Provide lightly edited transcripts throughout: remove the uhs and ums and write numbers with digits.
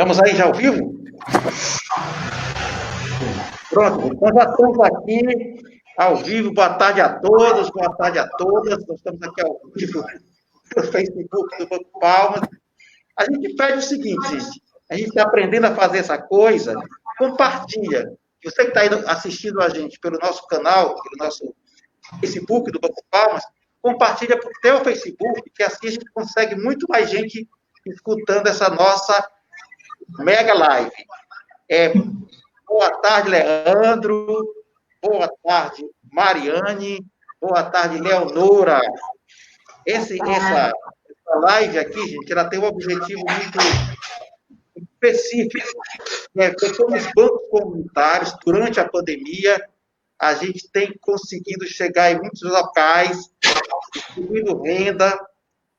Estamos aí já ao vivo? Pronto, então já estamos aqui ao vivo. Boa tarde a todos, boa tarde a todas. Nós estamos aqui ao vivo no Facebook do Banco Palmas. A gente pede o seguinte, gente, a gente está aprendendo a fazer essa coisa, compartilha. Você que está assistindo a gente pelo nosso canal, pelo nosso Facebook do Banco Palmas, compartilha para o teu Facebook, que assim a gente consegue muito mais gente escutando essa nossa mega live. Boa tarde, Leandro. Boa tarde, Mariane. Boa tarde, Leonora. Essa live aqui, gente, ela tem um objetivo muito específico. Como os bancos comunitários, durante a pandemia, a gente tem conseguido chegar em muitos locais, distribuindo renda,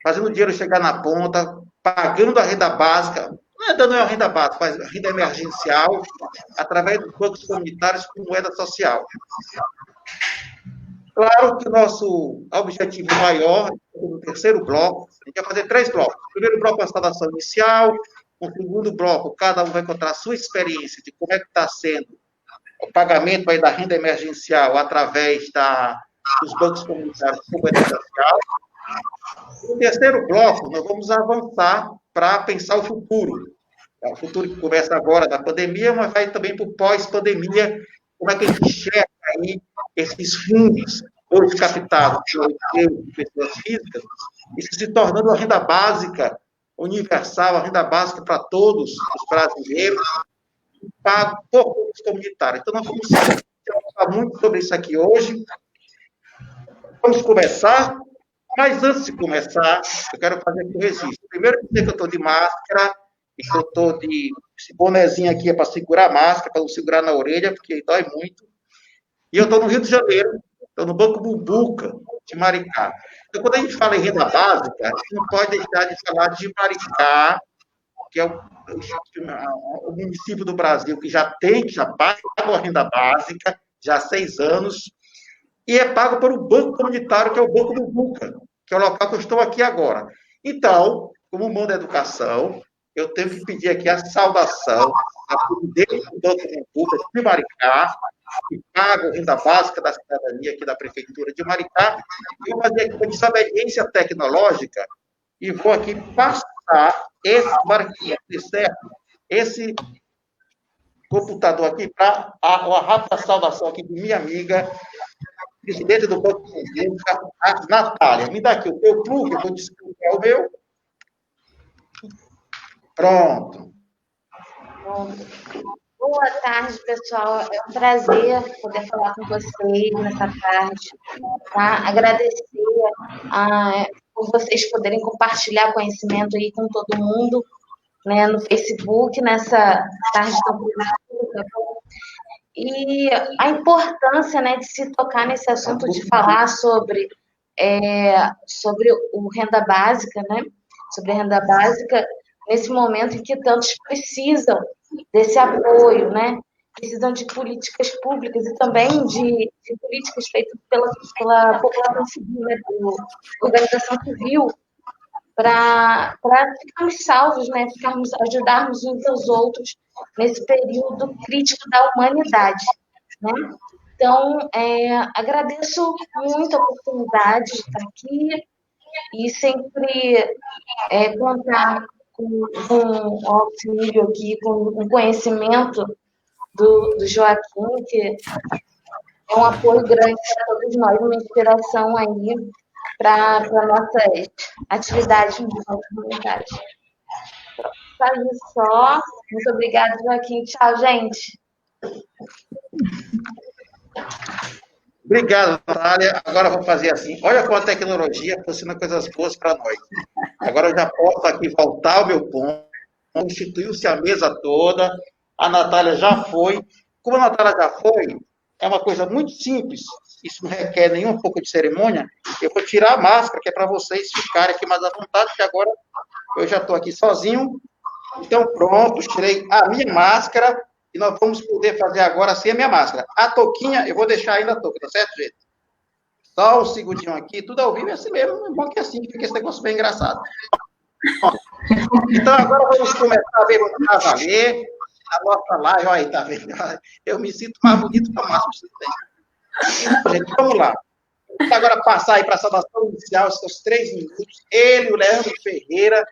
fazendo o dinheiro chegar na ponta, pagando a renda básica, não é dando a renda básica, mas a renda emergencial, através dos bancos comunitários com moeda social. Claro que o nosso objetivo maior, no terceiro bloco, a gente vai fazer 3 blocos. O primeiro bloco é a saudação inicial, o segundo bloco, cada um vai contar a sua experiência de como é que está sendo o pagamento aí da renda emergencial através dos bancos comunitários com moeda social. No terceiro bloco, nós vamos avançar para pensar o futuro. O futuro que começa agora da pandemia, mas vai também para o pós-pandemia, como é que a gente enxerga aí esses fundos, hoje captados por pessoas físicas, isso se tornando uma renda básica universal, a renda básica para todos os brasileiros, pago por bancos comunitários. Então, nós vamos falar muito sobre isso aqui hoje. Vamos começar. Mas antes de começar, eu quero fazer aqui um registro. Primeiro, dizer que eu estou de máscara, e que eu estou de... Esse bonezinho aqui é para segurar a máscara, para não segurar na orelha, porque dói muito. E eu estou no Rio de Janeiro, estou no Banco Bumbuca, de Maricá. Então, quando a gente fala em renda básica, a gente não pode deixar de falar de Maricá, que é o município do Brasil que já paga a renda básica, já há 6 anos, e é pago por um banco comunitário, que é o Banco do Buca, que é o local que eu estou aqui agora. Então, como mando da educação, eu tenho que pedir aqui a saudação a presidente do Banco do Buca, de Maricá, que paga a renda básica da cidadania aqui da Prefeitura de Maricá, e vou fazer aqui uma desobediência tecnológica e vou aqui passar esse computador aqui para uma rápida saudação aqui de minha amiga, presidente do Banco Pública, a Natália. Me dá aqui o teu plug, eu vou distribuir o meu. Pronto. Boa tarde, pessoal. É um prazer poder falar com vocês nessa tarde. Tá? Agradecer por vocês poderem compartilhar conhecimento aí com todo mundo, né, no Facebook, nessa tarde tão produtiva. E a importância, né, de se tocar nesse assunto, de falar sobre o renda básica, né, sobre a renda básica, nesse momento em que tantos precisam desse apoio, né, precisam de políticas públicas e também de políticas feitas pela população civil, né, pela organização civil, para ficarmos salvos, né, ajudarmos uns aos outros nesse período crítico da humanidade, né? Então, agradeço muito a oportunidade de estar aqui e sempre contar com o auxílio aqui, com o conhecimento do Joaquim, que é um apoio grande para todos nós, uma inspiração aí para nossas atividades comunitárias. Só isso só. Muito obrigada, Joaquim. Tchau, gente. Obrigado, Natália. Agora vamos fazer assim. Olha como a tecnologia proporciona coisas boas para nós. Agora eu já posso aqui voltar ao meu ponto. Constituiu-se a mesa toda. A Natália já foi. Como a Natália já foi, é uma coisa muito simples. Isso não requer nenhum pouco de cerimônia. Eu vou tirar a máscara, que é para vocês ficarem aqui mais à vontade, porque agora eu já estou aqui sozinho. Então, pronto, tirei a minha máscara e nós vamos poder fazer agora sem a minha máscara. A touquinha, eu vou deixar ainda a touca, tá certo, gente? Só um segundinho aqui, tudo ao vivo é assim mesmo, é bom que é assim, fica esse negócio bem engraçado. Então, agora vamos começar a ver a valer a nossa live. Olha aí, tá vendo? Eu me sinto mais bonito que a Márcia. Então, gente, vamos lá. Vamos agora passar aí para a saudação inicial, esses 3 minutos. Ele, o Leandro Ferreira,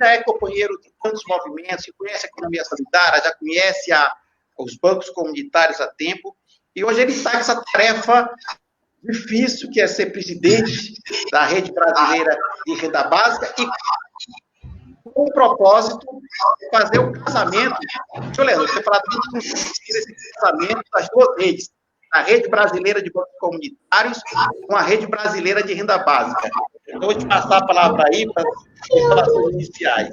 já é companheiro de tantos movimentos, conhece a economia solidária, já conhece os bancos comunitários há tempo, e hoje ele está com essa tarefa difícil, que é ser presidente da Rede Brasileira de Renda Básica, e com o propósito de fazer o casamento. Deixa eu ler, você falar de esse casamento das 2 redes, a Rede Brasileira de Bancos Comunitários com a Rede Brasileira de Renda Básica. Então, vou te passar a palavra aí para as instalações iniciais.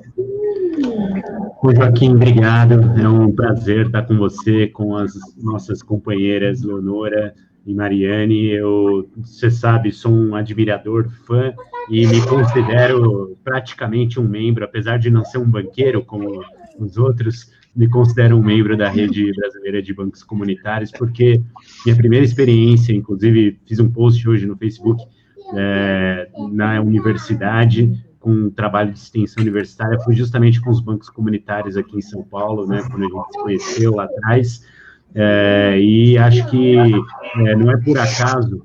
Ô Joaquim, obrigado. É um prazer estar com você, com as nossas companheiras Leonora e Mariane. Você sabe, sou um admirador, fã, e me considero praticamente um membro, apesar de não ser um banqueiro como os outros, me considero um membro da Rede Brasileira de Bancos Comunitários, porque minha primeira experiência, inclusive fiz um post hoje no Facebook, na universidade, com um trabalho de extensão universitária, foi justamente com os bancos comunitários aqui em São Paulo, né, quando a gente se conheceu lá atrás, e acho que não é por acaso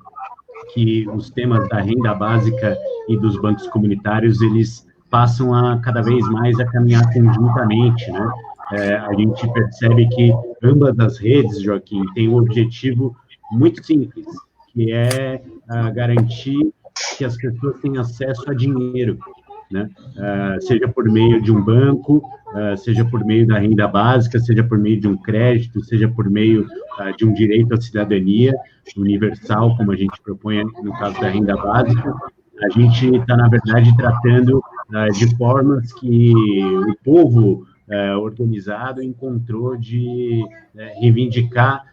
que os temas da renda básica e dos bancos comunitários, eles passam a cada vez mais a caminhar conjuntamente, né? A gente percebe que ambas as redes, Joaquim, têm um objetivo muito simples, que é garantir que as pessoas tenham acesso a dinheiro, né? Seja por meio de um banco, seja por meio da renda básica, seja por meio de um crédito, seja por meio de um direito à cidadania universal, como a gente propõe no caso da renda básica. A gente está, na verdade, tratando de formas que o povo organizado encontrou de reivindicar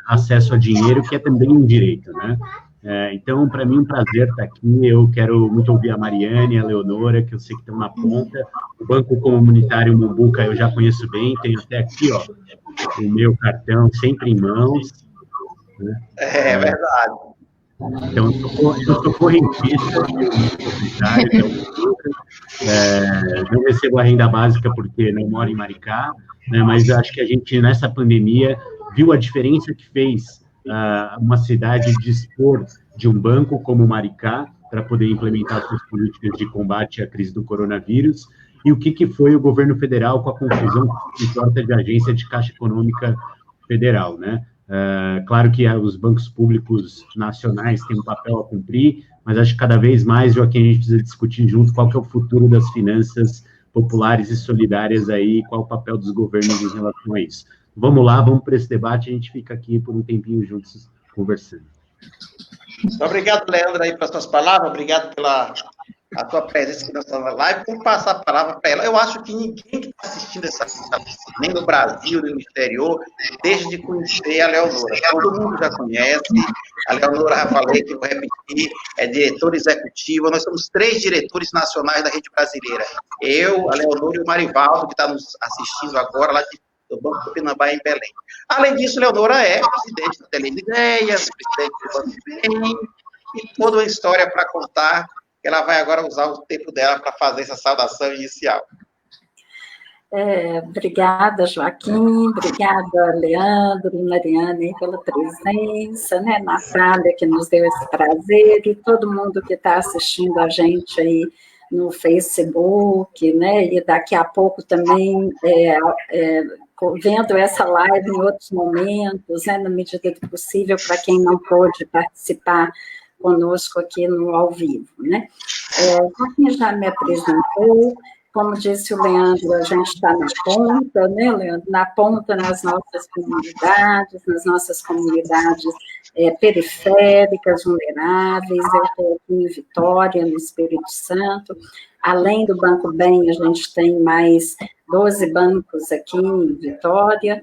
acesso a dinheiro, que é também um direito, né? Então, para mim, é um prazer estar aqui. Eu quero muito ouvir a Mariane, a Leonora, que eu sei que estão na ponta. O Banco Comunitário Mombuca eu já conheço bem, tenho até aqui, ó, o meu cartão sempre em mãos. Né? É verdade. Então, eu sou correntista do Banco Comunitário, que é o Mombuca. Não recebo a renda básica porque não moro em Maricá, né, mas acho que a gente, nessa pandemia, viu a diferença que fez uma cidade dispor de um banco como Maricá para poder implementar suas políticas de combate à crise do coronavírus, e o que foi o governo federal com a confusão que importa de agência de Caixa Econômica Federal, né? Claro que os bancos públicos nacionais têm um papel a cumprir, mas acho que cada vez mais, Joaquim, a gente precisa discutir junto qual que é o futuro das finanças populares e solidárias aí, qual o papel dos governos em relação a isso. Vamos lá, vamos para esse debate, a gente fica aqui por um tempinho juntos conversando. Obrigado, Leandro, aí pelas suas palavras, obrigado pela tua presença aqui na nossa live. Vamos passar a palavra para ela. Eu acho que ninguém que está assistindo essa live, nem no Brasil, nem no exterior, deixa de conhecer a Leonora. Todo mundo já conhece. A Leonora, já falei, que vou repetir, é diretora executiva. Nós somos 3 diretores nacionais da Rede Brasileira. Eu, a Leonora e o Marivaldo, que está nos assistindo agora, lá do Banco Pinambá, em Belém. Além disso, Leonora é presidente da Telene Ideias, presidente do Banco Bem, e toda uma história para contar. Ela vai agora usar o tempo dela para fazer essa saudação inicial. Obrigada, Joaquim, obrigada, Leandro e Mariane, pela presença, né, Natália, que nos deu esse prazer, e todo mundo que está assistindo a gente aí no Facebook, né, e daqui a pouco também vendo essa live em outros momentos, né, na medida do possível, para quem não pôde participar conosco aqui no ao vivo, né. Joaquim já me apresentou, como disse o Leandro, a gente está na ponta, né, Leandro? Na ponta nas nossas comunidades periféricas, vulneráveis. Eu estou aqui em Vitória, no Espírito Santo. Além do Banco Bem, a gente tem mais 12 bancos aqui em Vitória.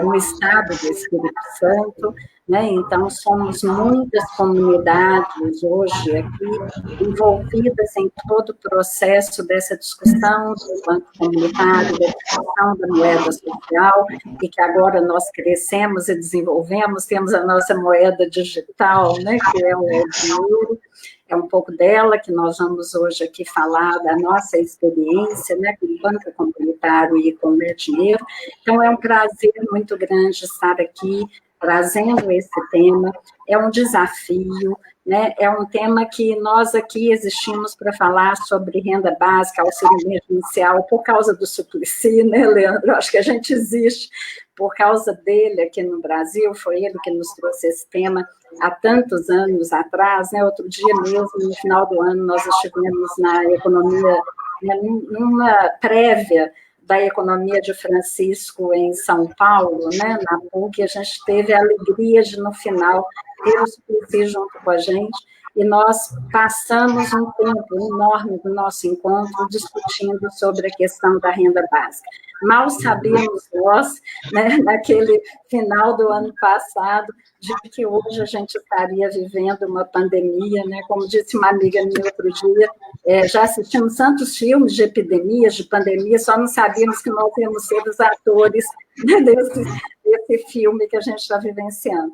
No estado do Espírito Santo, né? Então, somos muitas comunidades hoje aqui envolvidas em todo o processo dessa discussão do banco comunitário, da discussão da moeda social, e que agora nós crescemos e desenvolvemos, temos a nossa moeda digital, né, que é o dinheiro. É um pouco dela que nós vamos hoje aqui falar, da nossa experiência, né, com o banco comunitário e com o dinheiro. Então, é um prazer muito grande estar aqui, trazendo esse tema. É um desafio, né, é um tema que nós aqui existimos para falar sobre renda básica, auxílio emergencial, por causa do Suplicy, né, Leandro? Eu acho que a gente existe por causa dele aqui no Brasil, foi ele que nos trouxe esse tema há tantos anos atrás, né? Outro dia mesmo, no final do ano, nós estivemos na economia, né, numa prévia da economia de Francisco em São Paulo, né, na PUC, a gente teve a alegria de, no final, ter o Suplicy junto com a gente, e nós passamos um tempo enorme do nosso encontro discutindo sobre a questão da renda básica. Mal sabíamos nós, né, naquele final do ano passado, de que hoje a gente estaria vivendo uma pandemia, né? Como disse uma amiga minha outro dia, já assistimos tantos filmes de epidemias, de pandemia, só não sabíamos que nós íamos ser os atores, né, desse filme que a gente está vivenciando.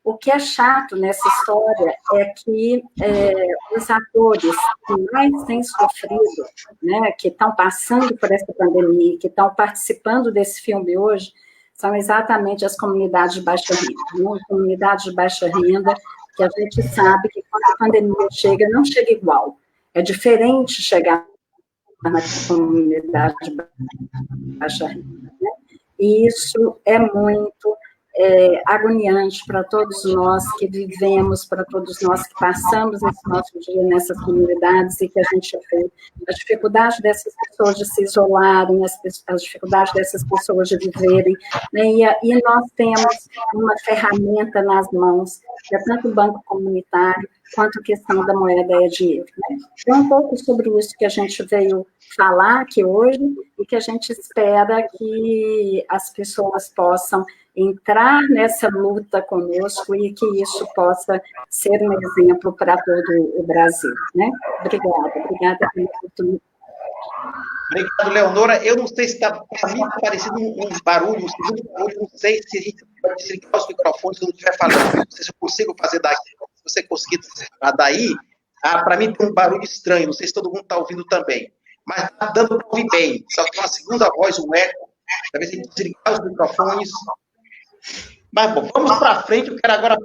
O que é chato nessa história é que os atores que mais têm sofrido, né, que estão passando por essa pandemia, que estão participando desse filme hoje, são exatamente as comunidades de baixa renda. Né? Comunidades de baixa renda, que a gente sabe que quando a pandemia chega, não chega igual. É diferente chegar na comunidade de baixa renda. Né? E isso é muito agoniante para todos nós que vivemos, para todos nós que passamos esse nosso dia nessas comunidades e que a gente vê a dificuldade dessas pessoas de se isolarem, as dificuldades dessas pessoas de viverem, né? E nós temos uma ferramenta nas mãos, que é tanto o banco comunitário quanto a questão da moeda e dinheiro. Né? Então, um pouco sobre isso que a gente veio falar aqui hoje e que a gente espera que as pessoas possam entrar nessa luta conosco e que isso possa ser um exemplo para todo o Brasil. Né? Obrigada pela oportunidade. Obrigado, Leonora. Eu não sei se está parecido um barulho, um segundo barulho, não sei se a gente pode desligar os microfones quando estiver falando. Não sei se eu consigo fazer daqui. Se você conseguir daí, para mim tem um barulho estranho, não sei se todo mundo está ouvindo também. Mas está dando para ouvir bem. Só que uma segunda voz, um eco. Talvez a gente desligar os microfones. Mas, bom, vamos para frente. Eu quero agora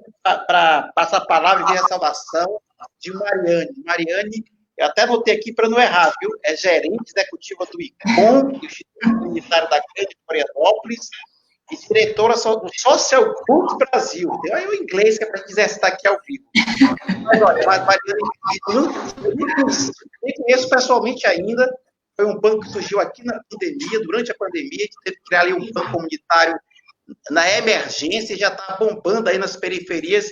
passar a palavra e ver a saudação de Mariane. Mariane, eu até notei aqui para não errar, viu? É gerente executiva do ICOM, Instituto Comunitário da Grande Florianópolis, e diretora do Social Group Brasil. Deu aí o inglês que é para a gente exercitar aqui ao vivo. Mas, olha, Mariane, eu nem conheço pessoalmente ainda. Foi um banco que surgiu aqui na pandemia, durante a pandemia, a gente teve que criar ali um banco comunitário na emergência, já está bombando aí nas periferias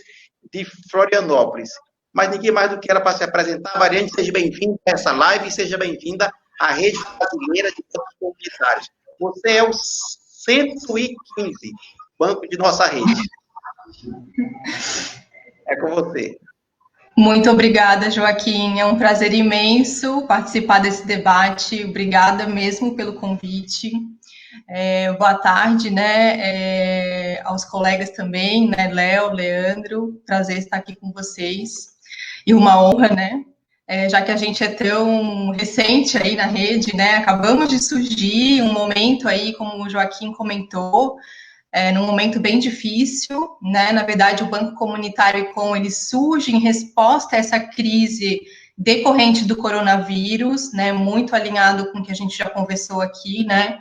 de Florianópolis. Mas ninguém mais do que ela para se apresentar. Mariane, seja bem-vinda a essa live e seja bem-vinda à Rede Brasileira de Bancos Comunitários. Você é o 115 banco de nossa rede. É com você. Muito obrigada, Joaquim. É um prazer imenso participar desse debate. Obrigada mesmo pelo convite. Boa tarde, né, aos colegas também, né, Léo, Leandro, prazer estar aqui com vocês, e uma honra, né, já que a gente é tão recente aí na rede, né, acabamos de surgir um momento aí, como o Joaquim comentou, num momento bem difícil, né, na verdade o Banco Comunitário ICOM, ele surge em resposta a essa crise decorrente do coronavírus, né, muito alinhado com o que a gente já conversou aqui, né,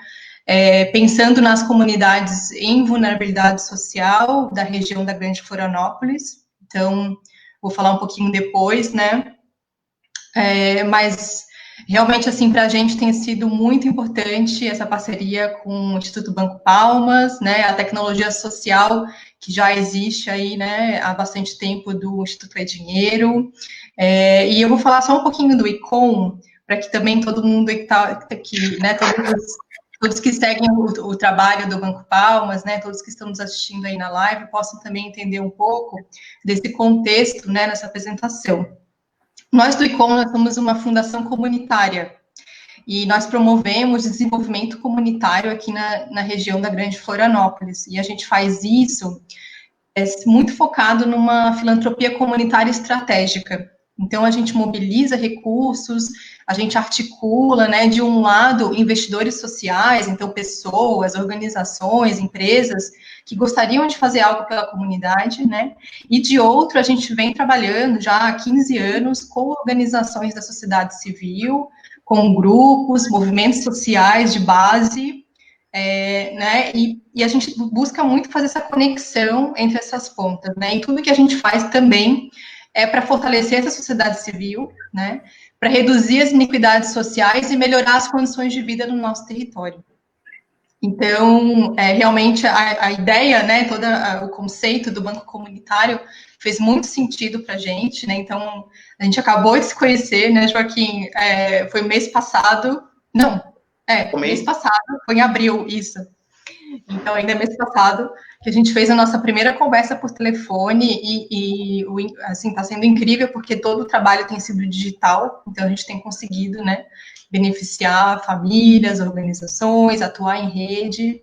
pensando nas comunidades em vulnerabilidade social da região da Grande Florianópolis. Então, vou falar um pouquinho depois, né? Mas, realmente, assim, para a gente tem sido muito importante essa parceria com o Instituto Banco Palmas, né? A tecnologia social que já existe aí, né? Há bastante tempo do Instituto É Dinheiro. E eu vou falar só um pouquinho do ICOM, para que também todo mundo que está aqui, né? Todos todos que seguem o trabalho do Banco Palmas, né, todos que estão nos assistindo aí na live, possam também entender um pouco desse contexto, né, nessa apresentação. Nós do ICOM, nós somos uma fundação comunitária, e nós promovemos desenvolvimento comunitário aqui na região da Grande Florianópolis, e a gente faz isso muito focado numa filantropia comunitária estratégica. Então, a gente mobiliza recursos, a gente articula, né, de um lado, investidores sociais, então, pessoas, organizações, empresas, que gostariam de fazer algo pela comunidade, né, e de outro, a gente vem trabalhando já há 15 anos com organizações da sociedade civil, com grupos, movimentos sociais de base, né, e a gente busca muito fazer essa conexão entre essas pontas, né, e tudo que a gente faz também é para fortalecer essa sociedade civil, né, para reduzir as iniquidades sociais e melhorar as condições de vida no nosso território. Então, realmente, a ideia, né, todo o conceito do banco comunitário fez muito sentido para a gente, né, então, a gente acabou de se conhecer, né, Joaquim, foi mês passado, mês passado, foi em abril, isso. Então, ainda é mês passado, que a gente fez a nossa primeira conversa por telefone e assim, está sendo incrível, porque todo o trabalho tem sido digital, então a gente tem conseguido, né, beneficiar famílias, organizações, atuar em rede,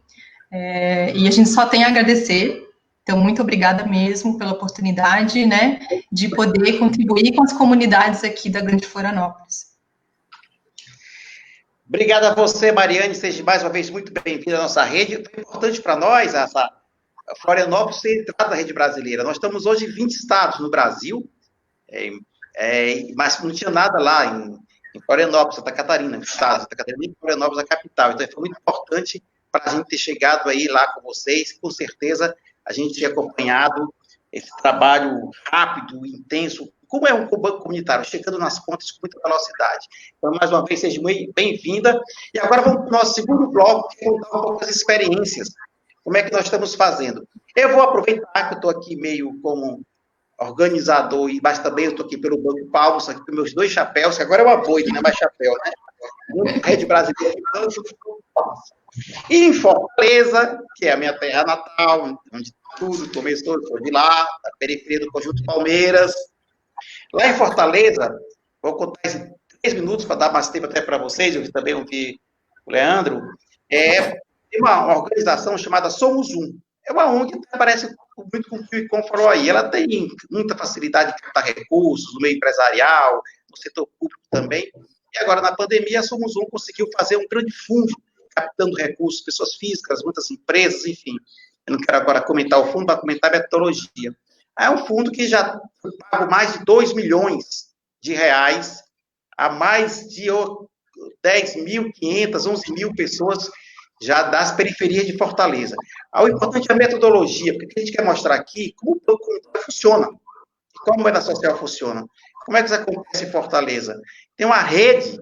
e a gente só tem a agradecer. Então, muito obrigada mesmo pela oportunidade, né, de poder contribuir com as comunidades aqui da Grande Florianópolis. Obrigado a você, Mariane, seja mais uma vez muito bem-vinda à nossa rede. É importante para nós, a Florianópolis ser entrada na rede brasileira. Nós estamos hoje em 20 estados no Brasil, mas não tinha nada lá em Florianópolis, Santa Catarina, estado, Santa Catarina e Florianópolis, a capital. Então, foi muito importante para a gente ter chegado aí lá com vocês. Com certeza, a gente tinha acompanhado esse trabalho rápido, intenso, como é um banco comunitário, chegando nas pontas com muita velocidade. Então, mais uma vez, seja muito bem-vinda. E agora vamos para o nosso segundo bloco, que é contar um pouco das experiências. Como é que nós estamos fazendo? Eu vou aproveitar que eu estou aqui meio como organizador, mas também eu estou aqui pelo Banco Palmas, aqui com meus 2 chapéus, que agora é uma boina, não é mais chapéu, né? Rede Brasileira de Banco Palmas. E em Fortaleza, que é a minha terra natal, onde tudo começou, eu sou de lá, da periferia do Conjunto Palmeiras. Lá em Fortaleza, vou contar em 3 minutos para dar mais tempo até para vocês, eu também ouvi o Leandro, tem uma organização chamada Somos Um. É uma ONG que parece muito com o que o Icom falou aí. Ela tem muita facilidade de captar recursos no meio empresarial, no setor público também. E agora, na pandemia, a Somos Um conseguiu fazer um grande fundo, captando recursos, pessoas físicas, muitas empresas, enfim. Eu não quero agora comentar o fundo, para comentar a metodologia. É um fundo que já pagou mais de 2 milhões de reais a mais de 10.500, 11 mil pessoas já das periferias de Fortaleza. O importante é a metodologia, porque o que a gente quer mostrar aqui, como o banco comunitário funciona, como a moeda social funciona, como é que isso acontece em Fortaleza. Tem uma rede,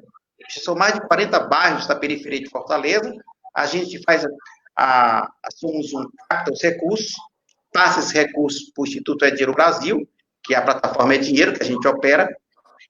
são mais de 40 bairros da periferia de Fortaleza, a gente faz Somos Um, capta os recursos, passa esses recursos para o Instituto Dinheiro Brasil, que é a plataforma Dinheiro, que a gente opera,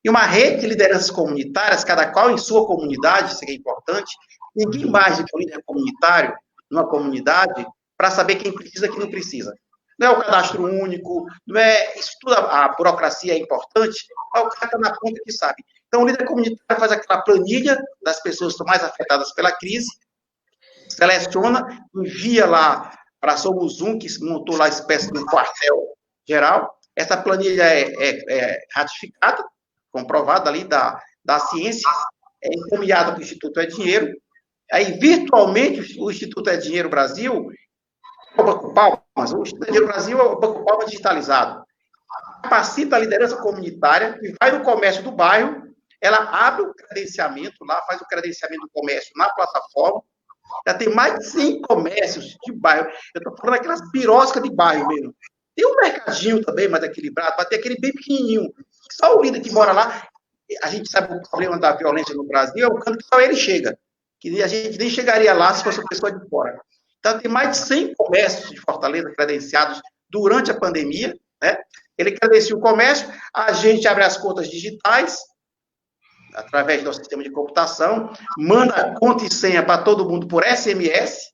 e uma rede de lideranças comunitárias, cada qual em sua comunidade, isso é importante, ninguém mais do que um líder comunitário numa comunidade para saber quem precisa e quem não precisa. Não é o cadastro único, não é isso tudo, a burocracia é importante, mas o cara está na ponta que sabe. Então, o líder comunitário faz aquela planilha das pessoas que estão mais afetadas pela crise, seleciona, envia lá para a Somos Um, que montou lá a espécie de um quartel-geral. Essa planilha é ratificada, comprovada ali da ciência, é encaminhada para o Instituto Dinheiro. Aí, virtualmente, o Instituto Dinheiro Brasil, o Banco Palmas, o Instituto Dinheiro Brasil é o Banco Palmas digitalizado. Capacita a liderança comunitária e vai no comércio do bairro, ela abre o credenciamento lá, faz o credenciamento do comércio na plataforma, já tem mais de 100 comércios de bairro. Eu estou falando daquelas biroscas de bairro mesmo. Tem um mercadinho também mais equilibrado, para ter aquele bem pequenininho. Só o líder que mora lá, a gente sabe o problema da violência no Brasil, é o canto que só ele chega. Que a gente nem chegaria lá se fosse uma pessoa de fora. Então, tem mais de 100 comércios de Fortaleza credenciados durante a pandemia, né? Ele credencia o comércio, a gente abre as contas digitais, através do nosso sistema de computação, manda conta e senha para todo mundo por SMS,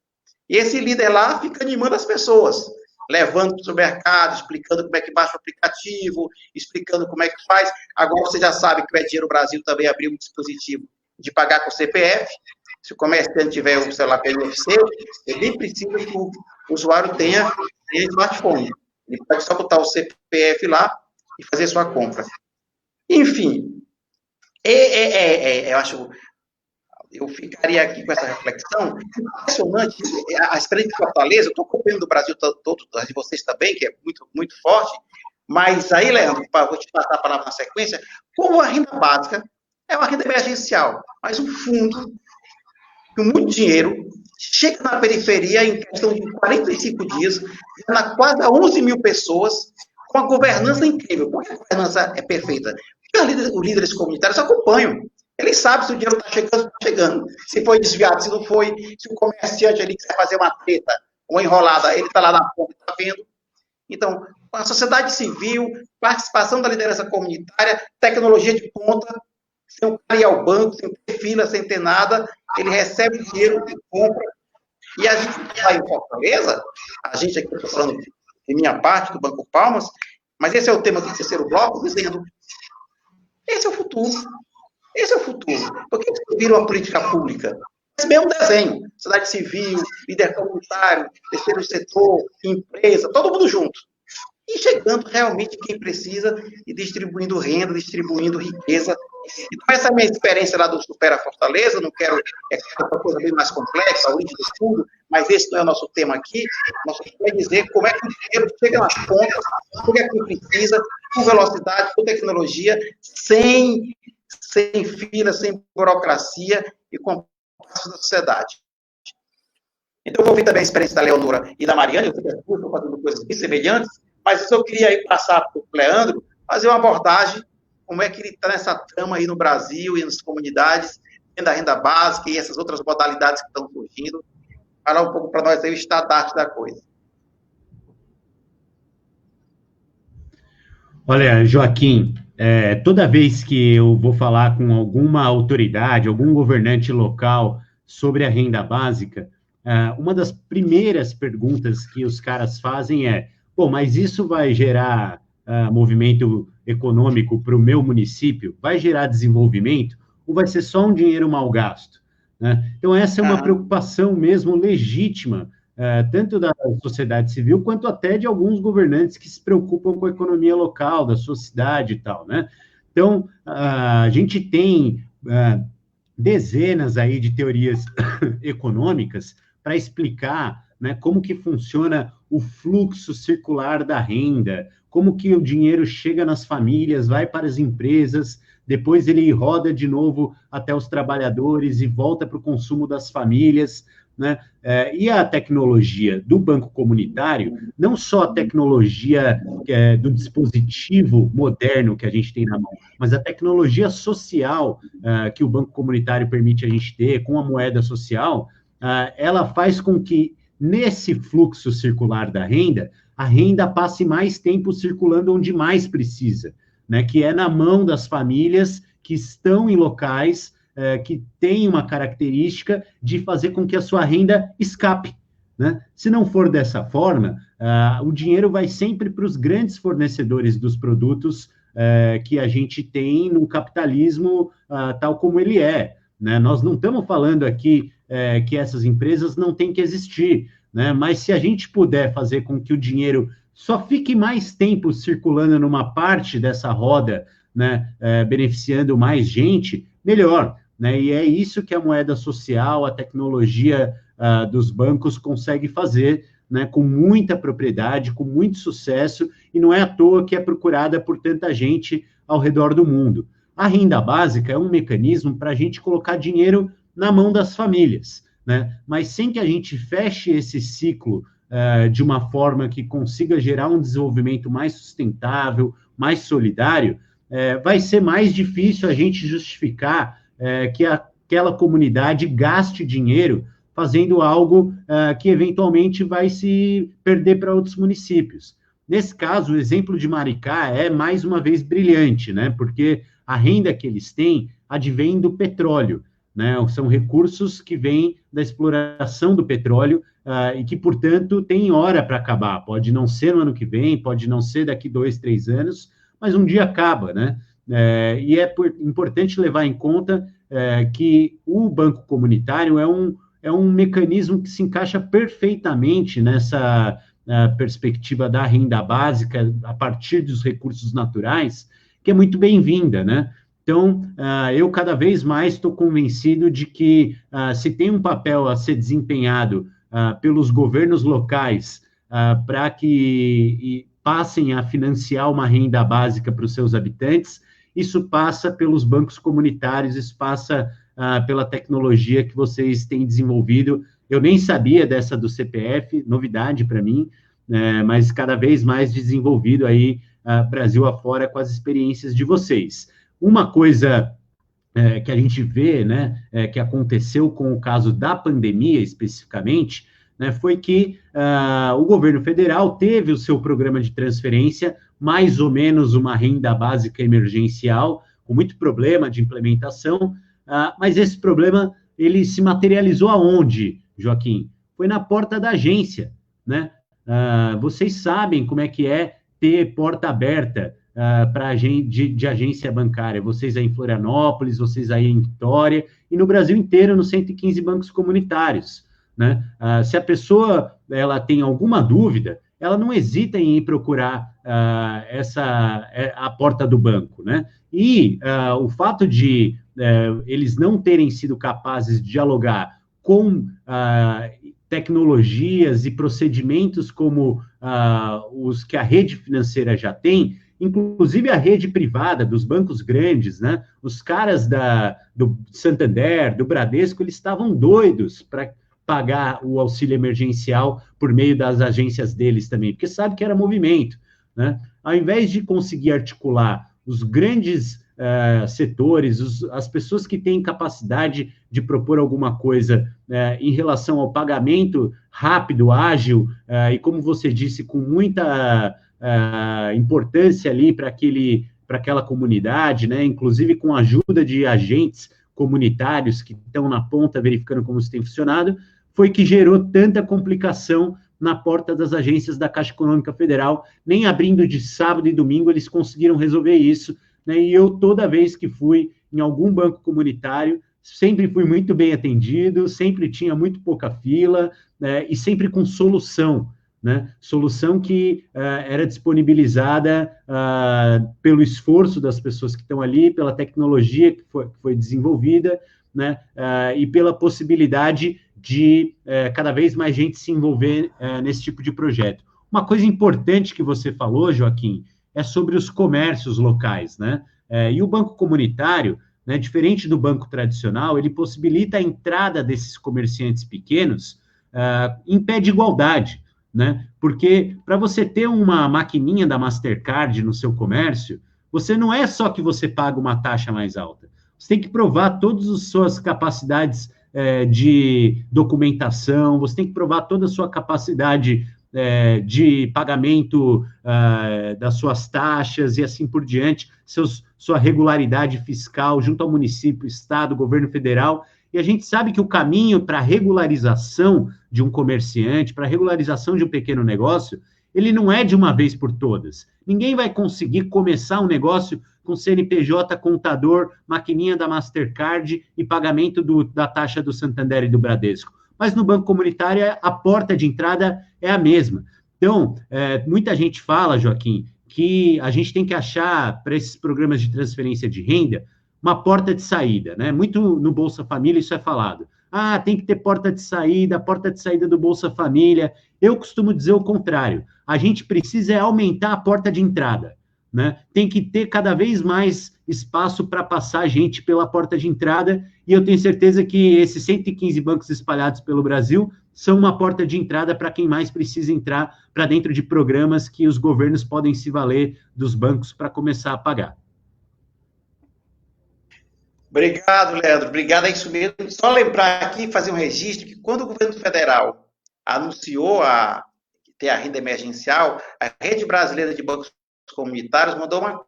e esse líder lá fica animando as pessoas, levando para o mercado, explicando como é que baixa o aplicativo, explicando como é que faz. Agora você já sabe que o Dinheiro Brasil também abriu um dispositivo de pagar com CPF. Se o comerciante tiver um celular pelo NFC, ele nem precisa que o usuário tenha smartphone. Ele pode só botar o CPF lá e fazer sua compra. Enfim, eu acho... Eu ficaria aqui com essa reflexão. Impressionante a experiência de Fortaleza. Eu estou acompanhando do Brasil todo, de vocês também, que é muito, muito forte. Mas aí, Leandro, vou te passar a palavra na sequência. Como a renda básica é uma renda emergencial, mas um fundo com muito dinheiro chega na periferia em questão de 45 dias, na quase 11 mil pessoas, com uma governança incrível. Por que a governança é perfeita? Porque os líderes comunitários acompanham. Eles sabem se o dinheiro está chegando ou não está chegando. Se foi desviado, se não foi. Se o comerciante ali quiser fazer uma treta, uma enrolada, ele está lá na ponta, está vendo. Então, com a sociedade civil, participação da liderança comunitária, tecnologia de ponta, sem o cara ir ao banco, sem ter fila, sem ter nada, ele recebe o dinheiro e compra. E a gente que está em Fortaleza, a gente aqui, estou falando de minha parte, do Banco Palmas, mas esse é o tema do terceiro bloco, dizendo, esse é o futuro. Esse é o futuro. Por que isso vira uma política pública? Esse mesmo desenho. Sociedade civil, líder comunitário, terceiro setor, empresa, todo mundo junto. E chegando realmente quem precisa e distribuindo renda, distribuindo riqueza. Então, essa é a minha experiência lá do Supera Fortaleza. Não quero... É uma coisa bem mais complexa, a origem do fundo, mas esse não é o nosso tema aqui. Nosso tema é dizer como é que o dinheiro chega nas pontas, o que é que precisa, com velocidade, com tecnologia, sem fila, sem burocracia e com a da sociedade. Então, eu vou ouvir também a experiência da Leonora e da Mariane, eu estou fazendo coisas bem semelhantes, mas eu queria aí passar para o Leandro, fazer uma abordagem, como é que ele está nessa trama aí no Brasil e nas comunidades, da renda básica e essas outras modalidades que estão surgindo. Falar um pouco para nós aí o estado da arte da coisa. Olha, Joaquim, toda vez que eu vou falar com alguma autoridade, algum governante local sobre a renda básica, uma das primeiras perguntas que os caras fazem é, bom, mas isso vai gerar movimento econômico para o meu município? Vai gerar desenvolvimento? Ou vai ser só um dinheiro mal gasto? Né? Então, essa é uma preocupação mesmo legítima, tanto da sociedade civil, quanto até de alguns governantes que se preocupam com a economia local, da sua cidade e tal, né? Então, a gente tem dezenas aí de teorias econômicas para explicar, né, como que funciona o fluxo circular da renda, como que o dinheiro chega nas famílias, vai para as empresas, depois ele roda de novo até os trabalhadores e volta para o consumo das famílias, né? E a tecnologia do banco comunitário, não só a tecnologia do dispositivo moderno que a gente tem na mão, mas a tecnologia social que o banco comunitário permite a gente ter, com a moeda social, ela faz com que, nesse fluxo circular da renda, a renda passe mais tempo circulando onde mais precisa, né? Que é na mão das famílias que estão em locais que têm uma característica de fazer com que a sua renda escape, né? Se não for dessa forma, o dinheiro vai sempre para os grandes fornecedores dos produtos que a gente tem no capitalismo tal como ele é, né? Nós não estamos falando aqui que essas empresas não têm que existir, né? Mas se a gente puder fazer com que o dinheiro só fique mais tempo circulando numa parte dessa roda, né, beneficiando mais gente, melhor, né? E é isso que a moeda social, a tecnologia dos bancos consegue fazer, né, com muita propriedade, com muito sucesso, e não é à toa que é procurada por tanta gente ao redor do mundo. A renda básica é um mecanismo para a gente colocar dinheiro na mão das famílias, né? Mas sem que a gente feche esse ciclo de uma forma que consiga gerar um desenvolvimento mais sustentável, mais solidário, vai ser mais difícil a gente justificar que aquela comunidade gaste dinheiro fazendo algo que eventualmente vai se perder para outros municípios. Nesse caso, o exemplo de Maricá é, mais uma vez, brilhante, né? Porque a renda que eles têm advém do petróleo, né? São recursos que vêm da exploração do petróleo e que, portanto, tem hora para acabar. Pode não ser no ano que vem, pode não ser daqui 2, 3 anos, mas um dia acaba, né? E é importante levar em conta que o Banco Comunitário é um mecanismo que se encaixa perfeitamente nessa perspectiva da renda básica a partir dos recursos naturais, que é muito bem-vinda, né? Então, eu cada vez mais estou convencido de que se tem um papel a ser desempenhado pelos governos locais para que passem a financiar uma renda básica para os seus habitantes, isso passa pelos bancos comunitários, isso passa pela tecnologia que vocês têm desenvolvido. Eu nem sabia dessa do CPF, novidade para mim, mas cada vez mais desenvolvido aí, Brasil afora, com as experiências de vocês. Uma coisa que a gente vê, né, que aconteceu com o caso da pandemia, especificamente, né, foi que o governo federal teve o seu programa de transferência, mais ou menos uma renda básica emergencial, com muito problema de implementação, mas esse problema, ele se materializou aonde, Joaquim? Foi na porta da agência, né? Vocês sabem como é que é ter porta aberta de agência bancária, vocês aí em Florianópolis, vocês aí em Vitória, e no Brasil inteiro, nos 115 bancos comunitários, né? Se a pessoa ela tem alguma dúvida, ela não hesita em ir procurar a porta do banco, né? E o fato de eles não terem sido capazes de dialogar com tecnologias e procedimentos como os que a rede financeira já tem, inclusive a rede privada dos bancos grandes, né? Os caras do Santander, do Bradesco, eles estavam doidos para pagar o auxílio emergencial por meio das agências deles também, porque sabe que era movimento, né? Ao invés de conseguir articular os grandes setores, as pessoas que têm capacidade de propor alguma coisa em relação ao pagamento rápido, ágil, e como você disse, com muita importância ali para aquela comunidade, né? Inclusive com a ajuda de agentes comunitários que estão na ponta verificando como isso tem funcionado, foi que gerou tanta complicação na porta das agências da Caixa Econômica Federal. Nem abrindo de sábado e domingo eles conseguiram resolver isso, né? E eu, toda vez que fui em algum banco comunitário, sempre fui muito bem atendido, sempre tinha muito pouca fila, né? E sempre com solução, né? Solução que era disponibilizada pelo esforço das pessoas que estão ali, pela tecnologia que foi desenvolvida, né? E pela possibilidade de cada vez mais gente se envolver nesse tipo de projeto. Uma coisa importante que você falou, Joaquim, é sobre os comércios locais, né? E o banco comunitário, né, diferente do banco tradicional, ele possibilita a entrada desses comerciantes pequenos em pé de igualdade, né? Porque para você ter uma maquininha da Mastercard no seu comércio, você não é só que você paga uma taxa mais alta, você tem que provar todas as suas capacidades de documentação, você tem que provar toda a sua capacidade de pagamento das suas taxas e assim por diante, sua regularidade fiscal junto ao município, estado, governo federal. E a gente sabe que o caminho para a regularização de um comerciante, para a regularização de um pequeno negócio, ele não é de uma vez por todas. Ninguém vai conseguir começar um negócio com CNPJ, contador, maquininha da Mastercard e pagamento da taxa do Santander e do Bradesco. Mas no banco comunitário, a porta de entrada é a mesma. Então, muita gente fala, Joaquim, que a gente tem que achar, para esses programas de transferência de renda, uma porta de saída, né? Muito no Bolsa Família isso é falado. Tem que ter porta de saída do Bolsa Família. Eu costumo dizer o contrário. A gente precisa aumentar a porta de entrada, né? Tem que ter cada vez mais espaço para passar gente pela porta de entrada, e eu tenho certeza que esses 115 bancos espalhados pelo Brasil são uma porta de entrada para quem mais precisa entrar para dentro de programas que os governos podem se valer dos bancos para começar a pagar. Obrigado, Leandro. Obrigado, é isso mesmo. Só lembrar aqui, fazer um registro, que quando o governo federal anunciou ter a renda emergencial, a Rede Brasileira de Bancos Comunitários mandou uma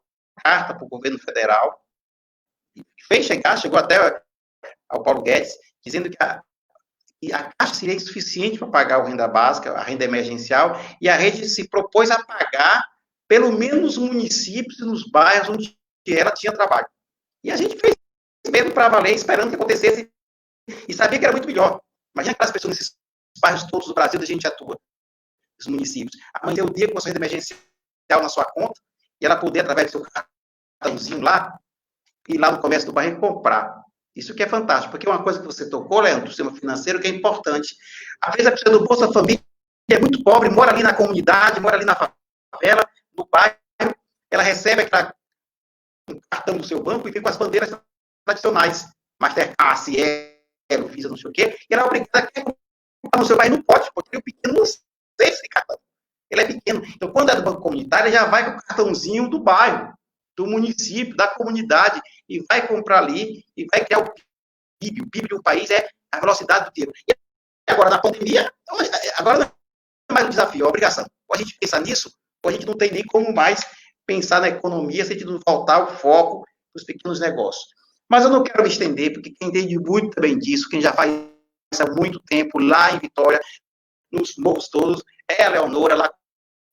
carta para o governo federal, chegou até ao Paulo Guedes, dizendo que a Caixa seria insuficiente para pagar a renda básica, a renda emergencial, e a rede se propôs a pagar pelo menos nos municípios e nos bairros onde ela tinha trabalho. E a gente fez mesmo para valer, esperando que acontecesse, e sabia que era muito melhor. Imagina aquelas pessoas nesses bairros todos do Brasil, a gente atua, os municípios. Amanhã é o dia com a sua renda emergencial na sua conta, e ela poder, através do seu cartãozinho lá, ir lá no comércio do bairro e comprar. Isso que é fantástico, porque uma coisa que você tocou, Leandro, do sistema financeiro, que é importante. Às vezes a pessoa do Bolsa Família é muito pobre, mora ali na comunidade, mora ali na favela, no bairro, ela recebe aquele cartão do seu banco e vem com as bandeiras tradicionais, Mastercard, Cielo, Visa, não sei o quê, e ela é obrigada a comprar no seu bairro, não pode, porque o pequeno não sei esse cartão. Ele é pequeno. Então, quando é do banco comunitário, ele já vai com o cartãozinho do bairro, do município, da comunidade, e vai comprar ali, e vai criar o PIB. O PIB do país é a velocidade do dinheiro. E agora, na pandemia, agora não é mais um desafio, é uma obrigação. Ou a gente pensa nisso, ou a gente não tem nem como mais pensar na economia, se a gente não faltar o foco dos pequenos negócios. Mas eu não quero me estender, porque quem entende muito também disso, quem já faz há muito tempo lá em Vitória, nos morros todos, é a Leonora, lá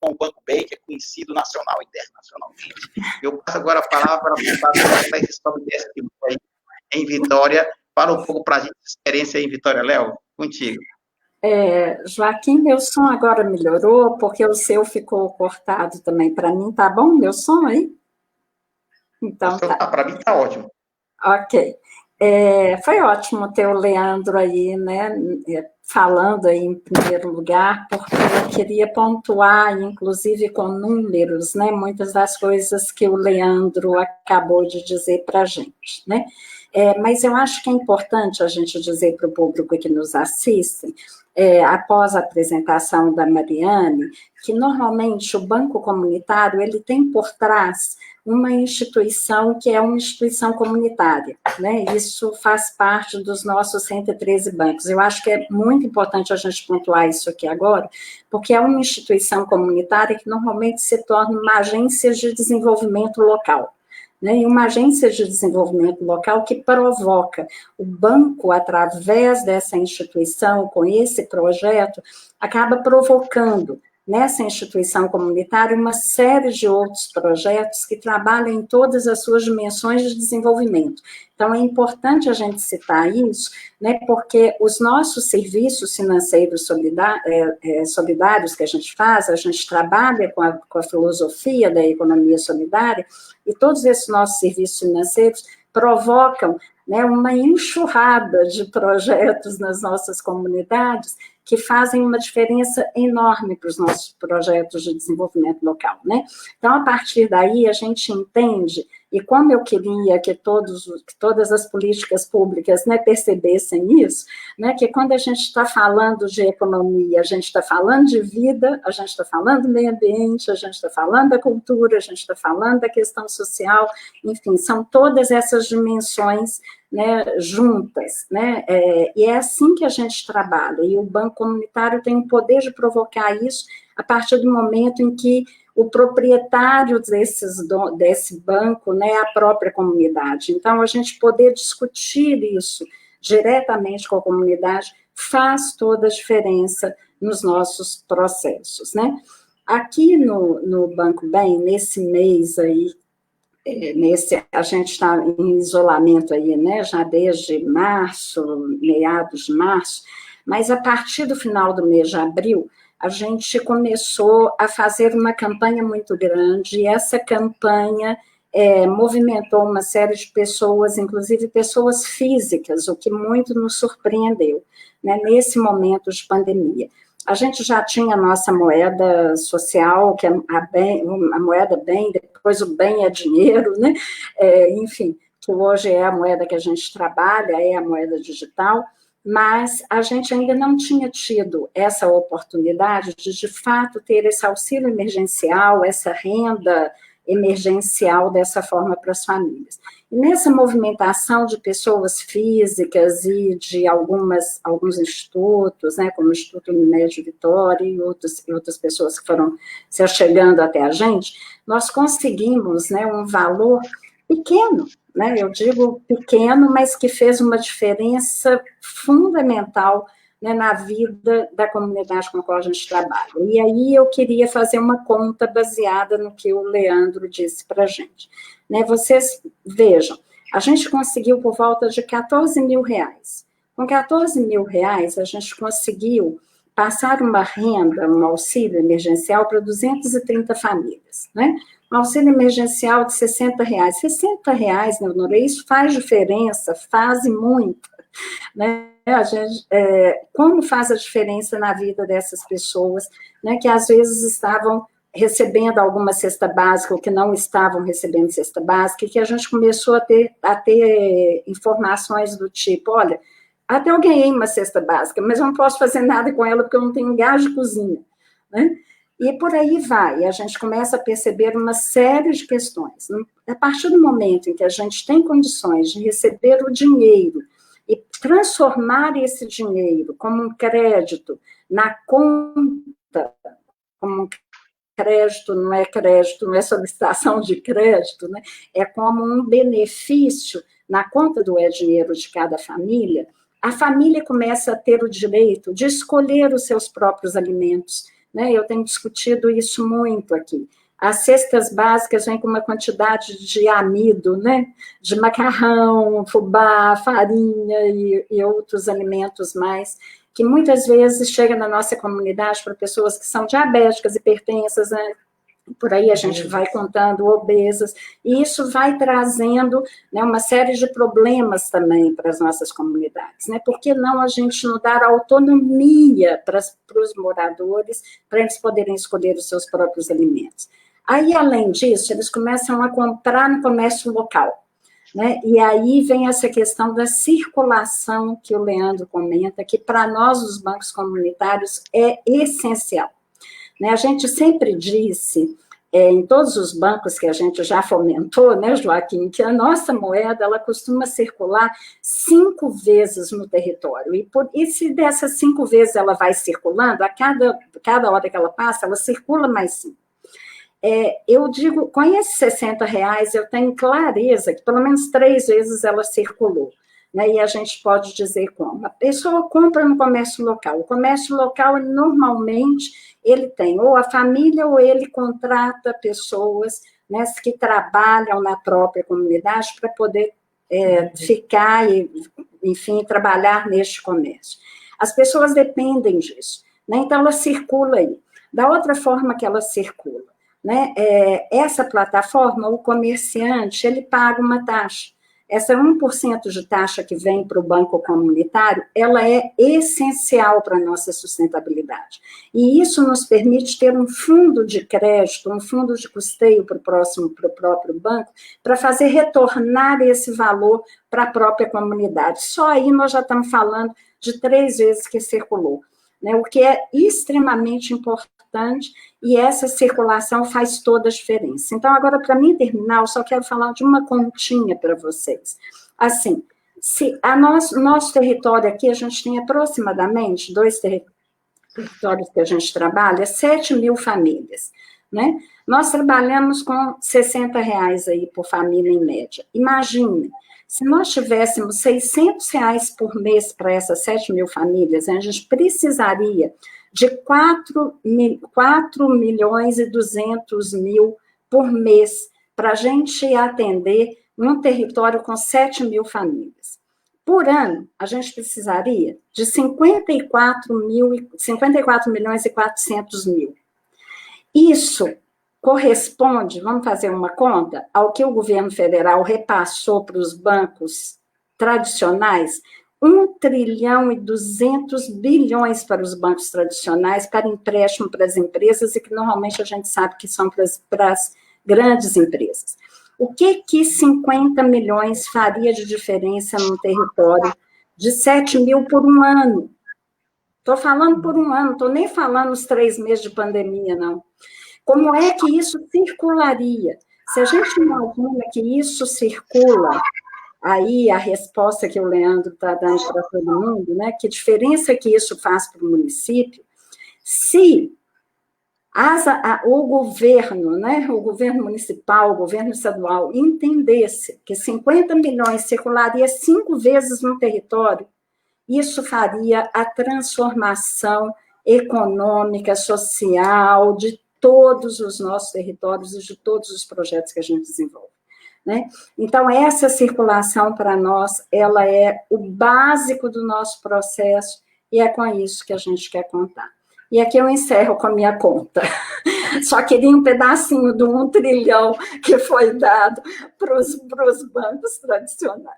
com o Banco Bem, que é conhecido nacional e internacionalmente. Eu passo agora a palavra para contar essa história desse tipo aí em Vitória. Fala um pouco para a gente, experiência aí em Vitória, Léo, contigo. Joaquim, meu som agora melhorou, porque o seu ficou cortado também. Para mim, tá bom meu som aí? Então, tá. Para mim tá ótimo. Ok. Foi ótimo ter o Leandro aí, né, falando aí em primeiro lugar, porque eu queria pontuar, inclusive com números, né, muitas das coisas que o Leandro acabou de dizer para a gente, né. Mas eu acho que é importante a gente dizer para o público que nos assiste, após a apresentação da Mariane, que normalmente o Banco Comunitário, ele tem por trás uma instituição que é uma instituição comunitária, né? Isso faz parte dos nossos 113 bancos. Eu acho que é muito importante a gente pontuar isso aqui agora, porque é uma instituição comunitária que normalmente se torna uma agência de desenvolvimento local, né? E uma agência de desenvolvimento local que provoca o banco, através dessa instituição, com esse projeto, acaba provocando nessa instituição comunitária uma série de outros projetos que trabalham em todas as suas dimensões de desenvolvimento. Então, é importante a gente citar isso, né, porque os nossos serviços financeiros solidários que a gente faz, a gente trabalha com a filosofia da economia solidária, e todos esses nossos serviços financeiros provocam, né, uma enxurrada de projetos nas nossas comunidades que fazem uma diferença enorme para os nossos projetos de desenvolvimento local, né? Então, a partir daí, a gente entende, e como eu queria que todas as políticas públicas, né, percebessem isso, né, que quando a gente está falando de economia, a gente está falando de vida, a gente está falando do meio ambiente, a gente está falando da cultura, a gente está falando da questão social, enfim, são todas essas dimensões, né, juntas, né, e é assim que a gente trabalha, e o Banco Comunitário tem o poder de provocar isso a partir do momento em que o proprietário desse banco, né, é a própria comunidade. Então, a gente poder discutir isso diretamente com a comunidade faz toda a diferença nos nossos processos, né. Aqui no Banco Bem, nesse mês aí, a gente está em isolamento aí, né, já desde março, meados de março, mas a partir do final do mês de abril, a gente começou a fazer uma campanha muito grande, e essa campanha movimentou uma série de pessoas, inclusive pessoas físicas, o que muito nos surpreendeu, né, nesse momento de pandemia. A gente já tinha a nossa moeda social, que é a moeda bem, depois o bem é dinheiro, né? Enfim, que hoje é a moeda que a gente trabalha, é a moeda digital, mas a gente ainda não tinha tido essa oportunidade de fato, ter esse auxílio emergencial, essa renda emergencial dessa forma para as famílias. E nessa movimentação de pessoas físicas e de alguns institutos, né, como o Instituto Unimed Vitória e outras pessoas que foram se achegando até a gente, nós conseguimos, né, um valor pequeno, né? Eu digo pequeno, mas que fez uma diferença fundamental, né, na vida da comunidade com a qual a gente trabalha. E aí eu queria fazer uma conta baseada no que o Leandro disse para a gente. Né, vocês vejam, a gente conseguiu por volta de R$14 mil. Com R$14 mil, a gente conseguiu passar uma renda, um auxílio emergencial para 230 famílias, né? Um auxílio emergencial de R$60. R$60, Leonora, isso faz diferença, faz muito, né? A gente, como faz a diferença na vida dessas pessoas, né, que às vezes estavam recebendo alguma cesta básica ou que não estavam recebendo cesta básica, e que a gente começou a ter informações do tipo, olha, até eu ganhei uma cesta básica, mas eu não posso fazer nada com ela porque eu não tenho gás de cozinha, né? E por aí vai, a gente começa a perceber uma série de questões. A partir do momento em que a gente tem condições de receber o dinheiro e transformar esse dinheiro como um crédito na conta, como um crédito, não é solicitação de crédito, né? É como um benefício na conta do dinheiro de cada família, a família começa a ter o direito de escolher os seus próprios alimentos, né? Eu tenho discutido isso muito aqui. As cestas básicas vêm com uma quantidade de amido, né? De macarrão, fubá, farinha e outros alimentos mais, que muitas vezes chega na nossa comunidade para pessoas que são diabéticas, hipertensas, né? Por aí a gente vai contando, obesas, e isso vai trazendo, né, uma série de problemas também para as nossas comunidades, né? Por que não a gente não dar autonomia para os moradores, para eles poderem escolher os seus próprios alimentos? Aí, além disso, eles começam a comprar no comércio local, né? E aí vem essa questão da circulação que o Leandro comenta, que para nós, os bancos comunitários, é essencial. Né, a gente sempre disse, em todos os bancos que a gente já fomentou, né, Joaquim, que a nossa moeda ela costuma circular 5 vezes no território. E se dessas 5 vezes ela vai circulando, a cada hora que ela passa, ela circula mais 5. Eu digo, com esses R$60, eu tenho clareza que pelo menos 3 vezes ela circulou. Né, e a gente pode dizer como. A pessoa compra no comércio local. O comércio local, normalmente, ele tem ou a família ou ele contrata pessoas, né, que trabalham na própria comunidade para poder ficar e, enfim, trabalhar neste comércio. As pessoas dependem disso, né, então ela circula aí. Da outra forma que ela circula, né, essa plataforma, o comerciante, ele paga uma taxa. Essa 1% de taxa que vem para o banco comunitário, ela é essencial para a nossa sustentabilidade. E isso nos permite ter um fundo de crédito, um fundo de custeio para o próprio banco, para fazer retornar esse valor para a própria comunidade. Só aí nós já estamos falando de 3 vezes que circulou, né, o que é extremamente importante, e essa circulação faz toda a diferença. Então, agora, para mim terminar, eu só quero falar de uma continha para vocês. Assim, se nosso território aqui, a gente tem aproximadamente 2 territórios que a gente trabalha, 7 mil famílias, né? Nós trabalhamos com R$60 aí por família em média. Imagine, se nós tivéssemos R$600 por mês para essas 7 mil famílias, a gente precisaria de 4.200.000 por mês para a gente atender um território com 7 mil famílias. Por ano, a gente precisaria de 54.400.000. Isso corresponde, vamos fazer uma conta, ao que o governo federal repassou para os bancos tradicionais, 1,2 trilhão para os bancos tradicionais, para empréstimo para as empresas, e que normalmente a gente sabe que são para as grandes empresas. O que 50 milhões faria de diferença num território de 7 mil por um ano? Estou falando por um ano, não estou nem falando os 3 meses de pandemia, não. Como é que isso circularia? Se a gente imagina que isso circula, aí a resposta que o Leandro está dando para todo mundo, né? Que diferença que isso faz para o município? Se o governo, né, o governo municipal, o governo estadual, entendesse que 50 milhões circularia 5 vezes no território, isso faria a transformação econômica, social, de todos os nossos territórios e de todos os projetos que a gente desenvolve. Né? Então, essa circulação, para nós, ela é o básico do nosso processo, e é com isso que a gente quer contar. E aqui eu encerro com a minha conta. Só queria um pedacinho do 1 trilhão que foi dado para os bancos tradicionais.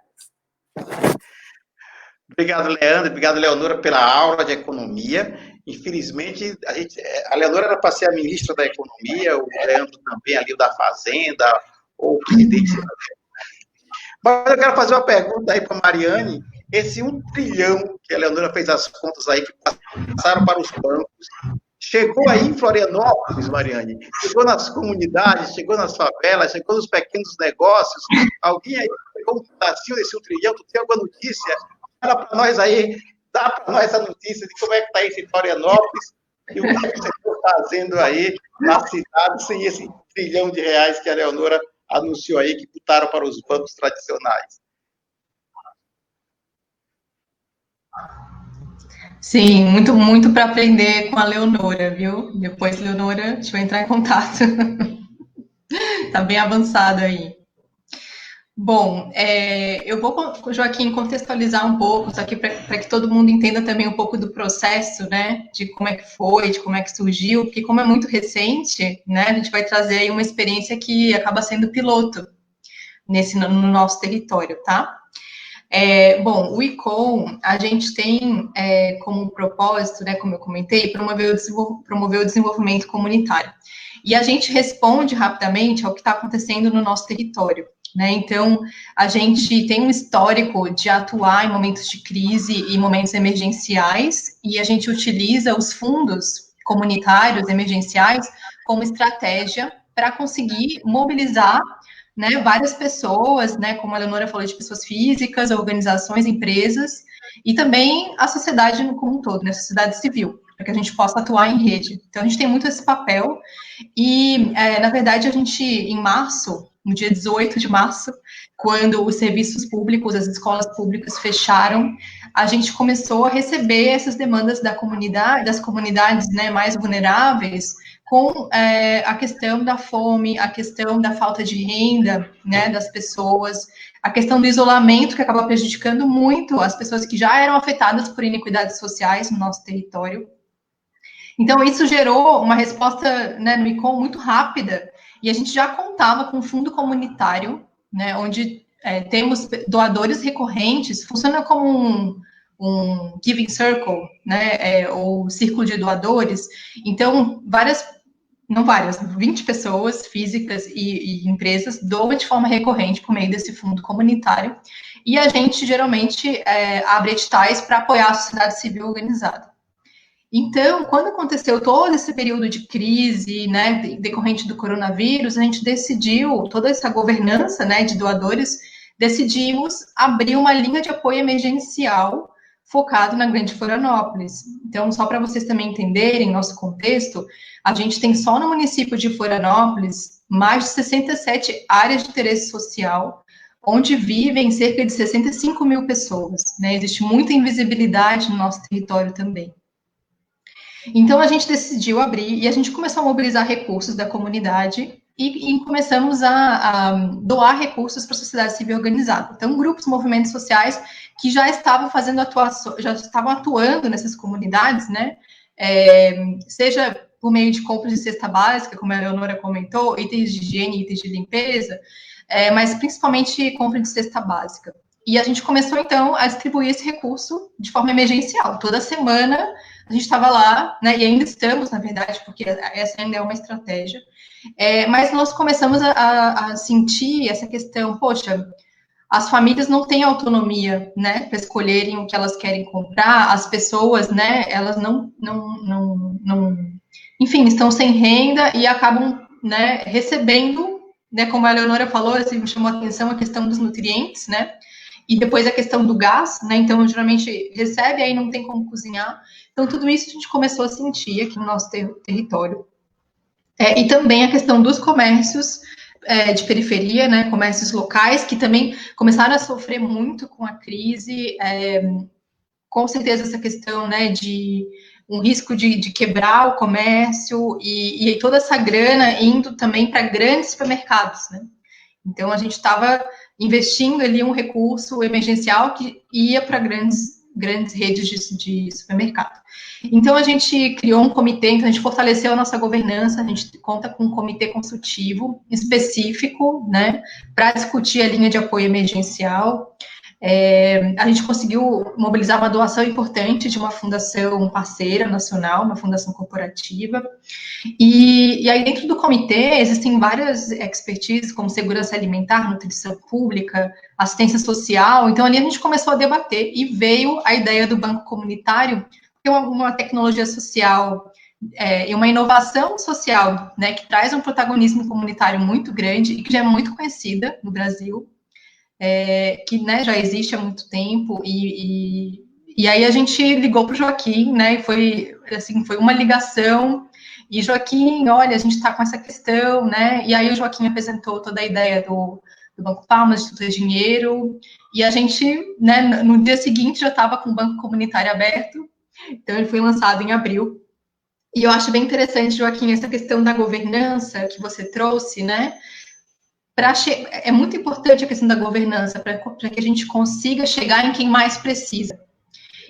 Obrigado, Leandro. Obrigado, Leonora, pela aula de economia. Infelizmente, a Leonora era para ser a ministra da Economia, o Leandro também, ali o da Fazenda, ou o presidente. Mas eu quero fazer uma pergunta aí para a Mariane. Esse 1 trilhão que a Leonora fez as contas aí, que passaram para os bancos, chegou aí em Florianópolis, Mariane? Chegou nas comunidades, chegou nas favelas, chegou nos pequenos negócios? Alguém aí pegou um pedacinho desse 1 trilhão? Tu tem alguma notícia? Fala para nós aí, dá para nós a notícia de como é que está esse Florianópolis e o que você está fazendo aí na cidade sem esse 1 trilhão de reais que a Leonora anunciou aí, que botaram para os bancos tradicionais. Sim, muito, muito para aprender com a Leonora, viu? Depois, Leonora, deixa eu entrar em contato. Tá bem avançado aí. Bom, eu vou, Joaquim, contextualizar um pouco, só que para que todo mundo entenda também um pouco do processo, né, de como é que foi, de como é que surgiu, porque como é muito recente, né, a gente vai trazer aí uma experiência que acaba sendo piloto no nosso território, tá? Bom, o ICOM, a gente tem como propósito, né, como eu comentei, promover o desenvolvimento comunitário. E a gente responde rapidamente ao que está acontecendo no nosso território, né? Então, a gente tem um histórico de atuar em momentos de crise e momentos emergenciais, e a gente utiliza os fundos comunitários emergenciais como estratégia para conseguir mobilizar, né, várias pessoas, né, como a Leonora falou, de pessoas físicas, organizações, empresas, e também a sociedade como um todo, né, a sociedade civil, para que a gente possa atuar em rede. Então, a gente tem muito esse papel, e, na verdade, a gente, em março, no dia 18 de março, quando os serviços públicos, as escolas públicas fecharam, a gente começou a receber essas demandas da comunidade, das comunidades, né, mais vulneráveis, com a questão da fome, a questão da falta de renda, né, das pessoas, a questão do isolamento, que acaba prejudicando muito as pessoas que já eram afetadas por iniquidades sociais no nosso território. Então, isso gerou uma resposta, né, no ICOM muito rápida, e a gente já contava com um fundo comunitário, né, onde temos doadores recorrentes, funciona como um giving circle, né, ou círculo de doadores. Então, 20 pessoas físicas e empresas doam de forma recorrente por meio desse fundo comunitário, e a gente geralmente abre editais para apoiar a sociedade civil organizada. Então, quando aconteceu todo esse período de crise, né, decorrente do coronavírus, a gente decidiu, toda essa governança, né, de doadores, decidimos abrir uma linha de apoio emergencial focado na Grande Florianópolis. Então, só para vocês também entenderem nosso contexto, a gente tem só no município de Florianópolis mais de 67 áreas de interesse social, onde vivem cerca de 65 mil pessoas, né? Existe muita invisibilidade no nosso território também. Então, a gente decidiu abrir e a gente começou a mobilizar recursos da comunidade e começamos a doar recursos para a sociedade civil organizada. Então, grupos, movimentos sociais que já estavam fazendo já estavam atuando nessas comunidades, né? Seja por meio de compras de cesta básica, como a Leonora comentou, itens de higiene, itens de limpeza, mas principalmente compra de cesta básica. E a gente começou, então, a distribuir esse recurso de forma emergencial. Toda semana a gente estava lá, né, e ainda estamos, na verdade, porque essa ainda é uma estratégia, mas nós começamos a sentir essa questão, poxa, as famílias não têm autonomia, né, para escolherem o que elas querem comprar, as pessoas, né, elas enfim, estão sem renda e acabam, né, recebendo, né, como a Leonora falou, assim, me chamou a atenção a questão dos nutrientes, né, e depois a questão do gás, né, então geralmente recebe, aí não tem como cozinhar, então tudo isso a gente começou a sentir aqui no nosso território. E também a questão dos comércios de periferia, né, comércios locais, que também começaram a sofrer muito com a crise, com certeza essa questão, né, de um risco de quebrar o comércio e toda essa grana indo também para grandes supermercados, né? Então, a gente estava investindo ali um recurso emergencial que ia para grandes redes de supermercado. Então, a gente criou um comitê, então a gente fortaleceu a nossa governança, a gente conta com um comitê consultivo específico, né, para discutir a linha de apoio emergencial. A gente conseguiu mobilizar uma doação importante de uma fundação parceira nacional, uma fundação corporativa, e aí dentro do comitê existem várias expertises, como segurança alimentar, nutrição pública, assistência social, então ali a gente começou a debater, e veio a ideia do banco comunitário, que é uma tecnologia social, e uma inovação social, né, que traz um protagonismo comunitário muito grande, e que já é muito conhecida no Brasil, que, né, já existe há muito tempo, e aí a gente ligou para o Joaquim, né, e foi uma ligação, e Joaquim, olha, a gente está com essa questão, né, e aí o Joaquim apresentou toda a ideia do Banco Palmas, de Tudo Dinheiro, e a gente, né, no dia seguinte já estava com o Banco Comunitário aberto, então ele foi lançado em abril, e eu acho bem interessante, Joaquim, essa questão da governança que você trouxe, né, é muito importante a questão da governança para que a gente consiga chegar em quem mais precisa.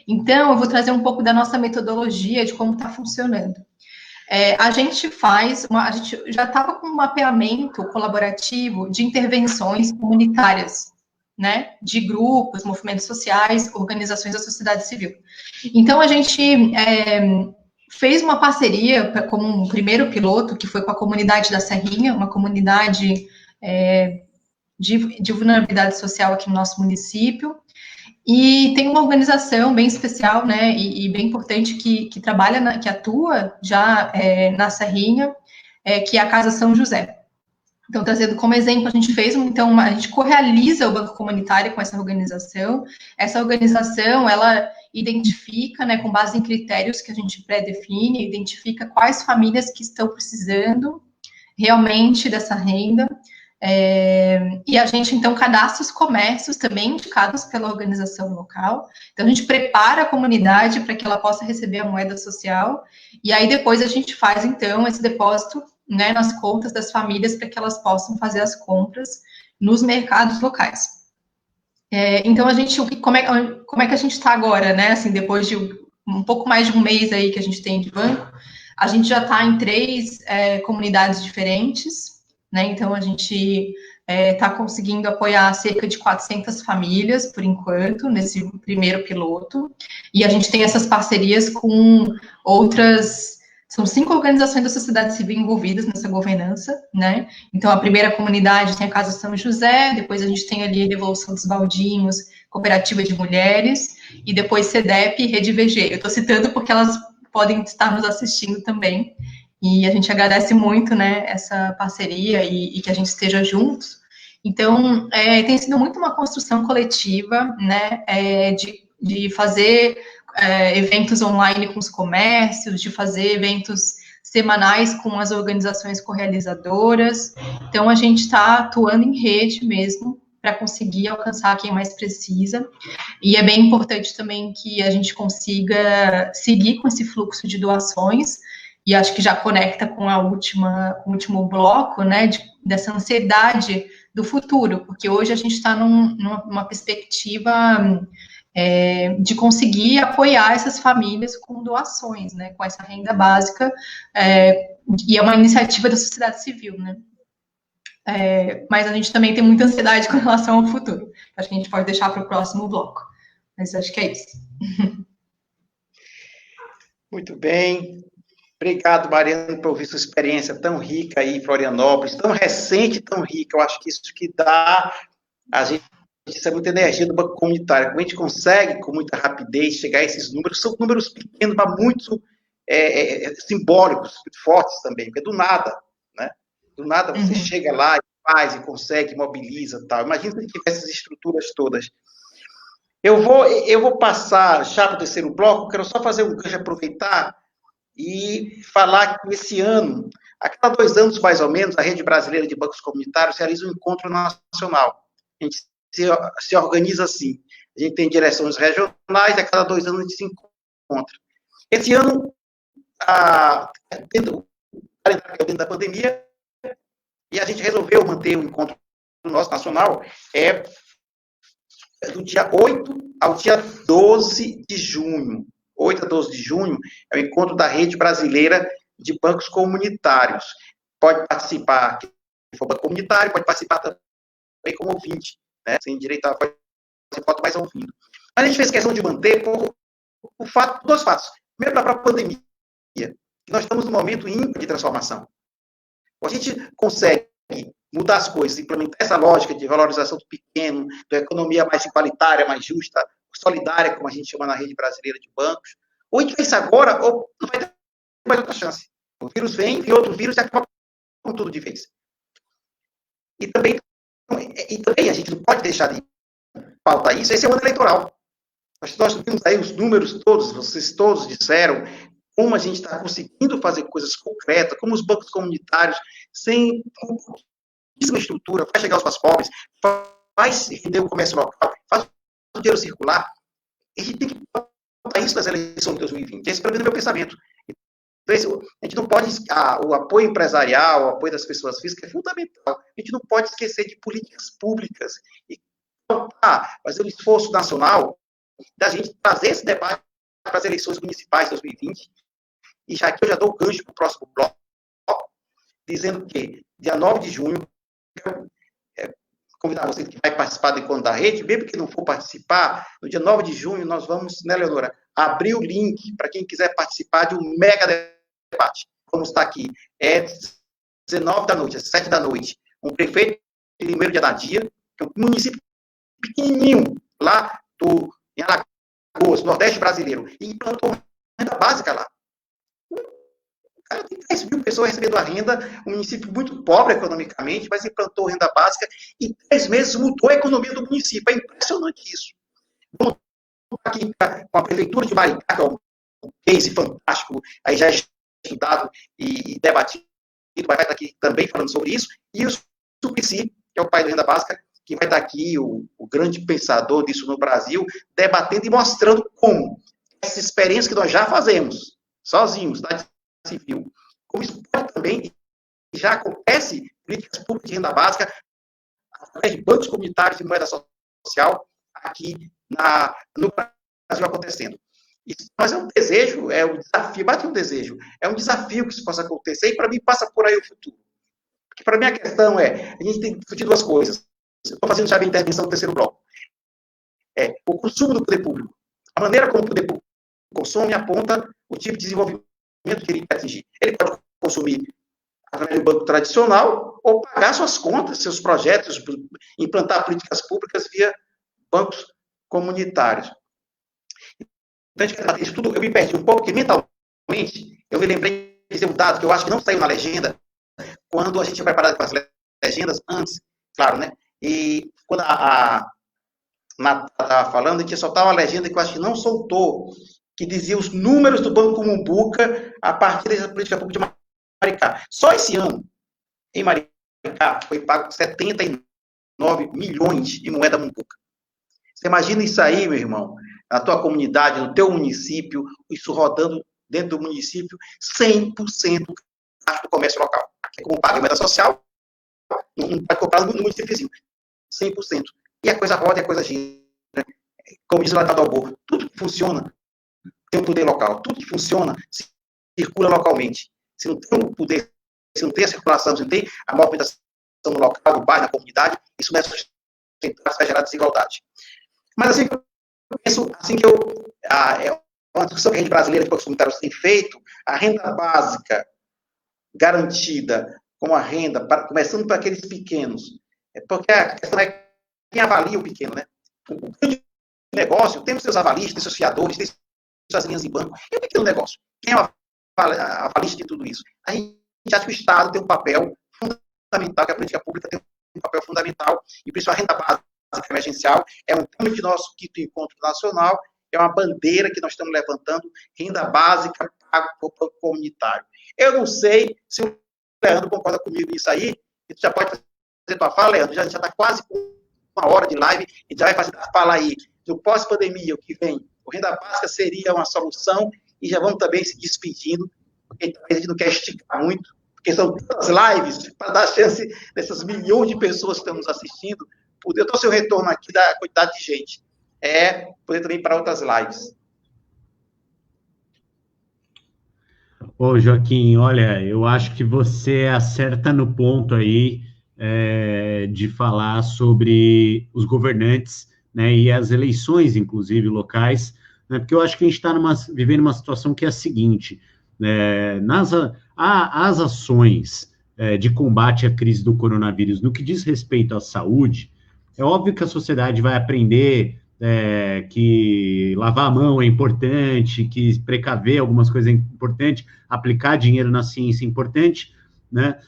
Então, eu vou trazer um pouco da nossa metodologia de como está funcionando. A gente já estava com um mapeamento colaborativo de intervenções comunitárias, né, de grupos, movimentos sociais, organizações da sociedade civil. Então, a gente fez uma parceria como um primeiro piloto, que foi com a comunidade da Serrinha, uma comunidade de vulnerabilidade social aqui no nosso município, e tem uma organização bem especial, né, e bem importante que trabalha, que atua já na Serrinha, que é a Casa São José. Então, trazendo como exemplo, a gente a gente correaliza o Banco Comunitário com essa organização. Essa organização, ela identifica, né, com base em critérios que a gente pré-define, identifica quais famílias que estão precisando realmente dessa renda, e a gente, então, cadastra os comércios também indicados pela organização local. Então, a gente prepara a comunidade para que ela possa receber a moeda social, e aí depois a gente faz, então, esse depósito, né, nas contas das famílias para que elas possam fazer as compras nos mercados locais. Então, como é que a gente está agora, né, assim, depois de um pouco mais de um mês aí que a gente tem de banco, a gente já está em 3 comunidades diferentes, né? Então, a gente está conseguindo apoiar cerca de 400 famílias, por enquanto, nesse primeiro piloto, e a gente tem essas parcerias com outras, são 5 organizações da sociedade civil envolvidas nessa governança, né? Então, a primeira comunidade tem a Casa São José, depois a gente tem ali a Revolução dos Baldinhos, Cooperativa de Mulheres, e depois CEDEP e Rede VG. Eu estou citando porque elas podem estar nos assistindo também, e a gente agradece muito, né, essa parceria e que a gente esteja juntos. Então, tem sido muito uma construção coletiva, né, de fazer eventos online com os comércios, de fazer eventos semanais com as organizações correalizadoras. Então, a gente está atuando em rede mesmo, para conseguir alcançar quem mais precisa. E é bem importante também que a gente consiga seguir com esse fluxo de doações, e acho que já conecta com o último bloco, né, dessa ansiedade do futuro, porque hoje a gente está numa perspectiva de conseguir apoiar essas famílias com doações, né, com essa renda básica, e é uma iniciativa da sociedade civil, né. Mas a gente também tem muita ansiedade com relação ao futuro. Acho que a gente pode deixar para o próximo bloco, mas acho que é isso. Muito bem. Obrigado, Mariana, por ouvir sua experiência tão rica aí em Florianópolis, tão recente, tão rica. Eu acho que isso que dá a gente é muita energia do Banco Comunitário. Como a gente consegue, com muita rapidez, chegar a esses números, são números pequenos, mas muito simbólicos, muito fortes também, porque do nada, né? Do nada você chega lá e faz, e consegue, mobiliza, tal. Imagina se tivesse essas estruturas todas. Eu vou passar já para o terceiro bloco, quero só fazer um gancho, aproveitar e falar que esse ano A cada 2 anos, mais ou menos, a Rede Brasileira de Bancos Comunitários realiza um encontro nacional. A gente se organiza assim. A gente tem direções regionais, a cada 2 anos a gente se encontra. Esse ano, dentro da pandemia, e a gente resolveu manter o encontro nosso nacional, do dia 8 ao dia 12 de junho. 8 a 12 de junho é o encontro da Rede Brasileira de Bancos Comunitários. Pode participar, quem for banco comunitário, pode participar também como ouvinte, né? Sem direito a voto, mais ouvindo. A gente fez questão de manter por dois fatos. Primeiro, da própria pandemia, que nós estamos num momento ímpar de transformação. A gente consegue mudar as coisas, implementar essa lógica de valorização do pequeno, da economia mais igualitária, mais justa, solidária, como a gente chama na Rede Brasileira de Bancos. Ou a gente faz isso agora, ou não vai ter mais outra chance. O vírus vem outro vírus e acaba com tudo de vez. E também a gente não pode deixar de pautar isso. Esse é o ano eleitoral. Nós temos aí os números todos, vocês todos disseram, como a gente está conseguindo fazer coisas concretas, como os bancos comunitários, sem pouquíssima estrutura, vai chegar aos mais pobres, faz render o comércio local, faz o dinheiro circular. E a gente tem que botar isso nas eleições de 2020. Esse, para mim, é o meu pensamento. Então, a gente não pode... o apoio empresarial, o apoio das pessoas físicas é fundamental. A gente não pode esquecer de políticas públicas. E fazer um esforço nacional da gente trazer esse debate para as eleições municipais de 2020. E já que eu já dou o gancho para o próximo bloco, dizendo que, dia 9 de junho, convidar você que vai participar do encontro da rede, mesmo que não for participar, no dia 9 de junho nós vamos, né, Leonora, abrir o link para quem quiser participar de um mega debate. Vamos estar aqui, 19 da noite, às 7 da noite, um prefeito de Limeiro de Anadia, que é um município pequenininho, lá em Alagoas, Nordeste brasileiro, e implantou renda básica lá. Cara, tem 10 mil pessoas recebendo a renda, um município muito pobre economicamente, mas implantou renda básica e em 3 meses mudou a economia do município. É impressionante isso. Vamos aqui com a prefeitura de Maricá, que é um case fantástico, aí já é estudado e debatido, vai estar aqui também falando sobre isso, e o Suplicy, que é o pai da renda básica, que vai estar aqui, o grande pensador disso no Brasil, debatendo e mostrando como essa experiência que nós já fazemos, sozinhos, cidade civil, como isso pode também, já acontece, políticas públicas de renda básica, através de bancos comunitários de moeda social, aqui no Brasil acontecendo. Mas é um desejo, é um desafio, bate um desejo, é um desafio que isso possa acontecer, e para mim passa por aí o futuro. Porque para mim a questão é, a gente tem que discutir duas coisas. Eu estou fazendo já a intervenção do terceiro bloco. O consumo do poder público. A maneira como o poder público consome aponta o tipo de desenvolvimento que ele quer atingir. Ele pode consumir através do banco tradicional ou pagar suas contas, seus projetos, implantar políticas públicas via bancos comunitários. Então, isso tudo, eu me perdi um pouco, porque mentalmente eu me lembrei de dizer um dado que eu acho que não saiu na legenda, quando a gente tinha preparado com as legendas antes, claro, né? E quando a Natália estava falando, a gente ia soltar uma legenda que eu acho que não soltou, que dizia os números do Banco Mumbuca a partir dessa política pública de Maricá. Só esse ano, em Maricá, foi pago 79 milhões de moeda Mumbuca. Você imagina isso aí, meu irmão, na tua comunidade, no teu município, isso rodando dentro do município, 100% do comércio local. Que é como paga a moeda social, não pode comprar no município vizinho. 100%. E a coisa roda e a coisa gira. Como diz o Natal do Albor, tudo que funciona tem um poder local. Tudo que funciona circula localmente. Se não tem um poder, se não tem a circulação, se não tem a movimentação no local, no bairro, na comunidade, isso não é sustentável, vai gerar desigualdade. Mas assim que eu penso, é uma discussão que a rede brasileira de bancos comunitários tem feito, a renda básica garantida como a renda, começando para aqueles pequenos. Porque a questão é quem avalia o pequeno, né? O grande negócio tem os seus avalistas, tem seus fiadores, tem suas linhas em banco. E o pequeno negócio? Quem é o avalista de tudo isso? A gente acha que o Estado tem um papel fundamental, que a política pública tem um papel fundamental, e por isso a renda básica emergencial é um tema de nosso quinto encontro nacional, é uma bandeira que nós estamos levantando, renda básica pago por comunitário. Eu não sei se o Leandro concorda comigo nisso aí, e tu já pode fazer tua fala, Leandro, já está quase com 1 hora de live, e já vai fazer a fala aí do pós-pandemia, o que vem. O renda básica seria uma solução, e já vamos também se despedindo, porque a gente não quer esticar muito, porque são tantas lives, para dar chance dessas milhões de pessoas que estão nos assistindo, poder ter o seu retorno aqui da quantidade de gente, poder também ir para outras lives. Ô, Joaquim, olha, eu acho que você acerta no ponto aí de falar sobre os governantes, né, e as eleições, inclusive, locais, né, porque eu acho que a gente está vivendo uma situação que é a seguinte, as ações de combate à crise do coronavírus, no que diz respeito à saúde, é óbvio que a sociedade vai aprender que lavar a mão é importante, que precaver algumas coisas é importante, aplicar dinheiro na ciência é importante, né?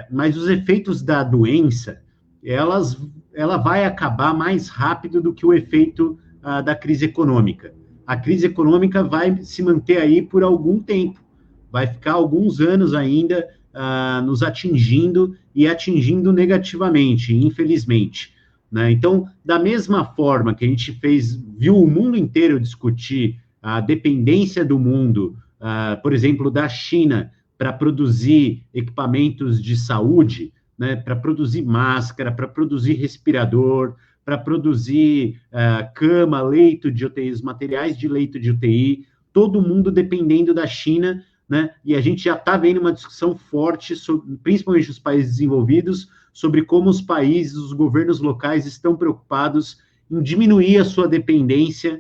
Mas os efeitos da doença, ela vai acabar mais rápido do que o efeito da crise econômica. A crise econômica vai se manter aí por algum tempo, vai ficar alguns anos ainda nos atingindo e atingindo negativamente, infelizmente. Né? Então, da mesma forma que a gente viu o mundo inteiro discutir a dependência do mundo, por exemplo, da China, para produzir equipamentos de saúde, né, para produzir máscara, para produzir respirador, para produzir cama, leito de UTI, os materiais de leito de UTI, todo mundo dependendo da China, né, e a gente já está vendo uma discussão forte, principalmente os países desenvolvidos, sobre como os países, os governos locais estão preocupados em diminuir a sua dependência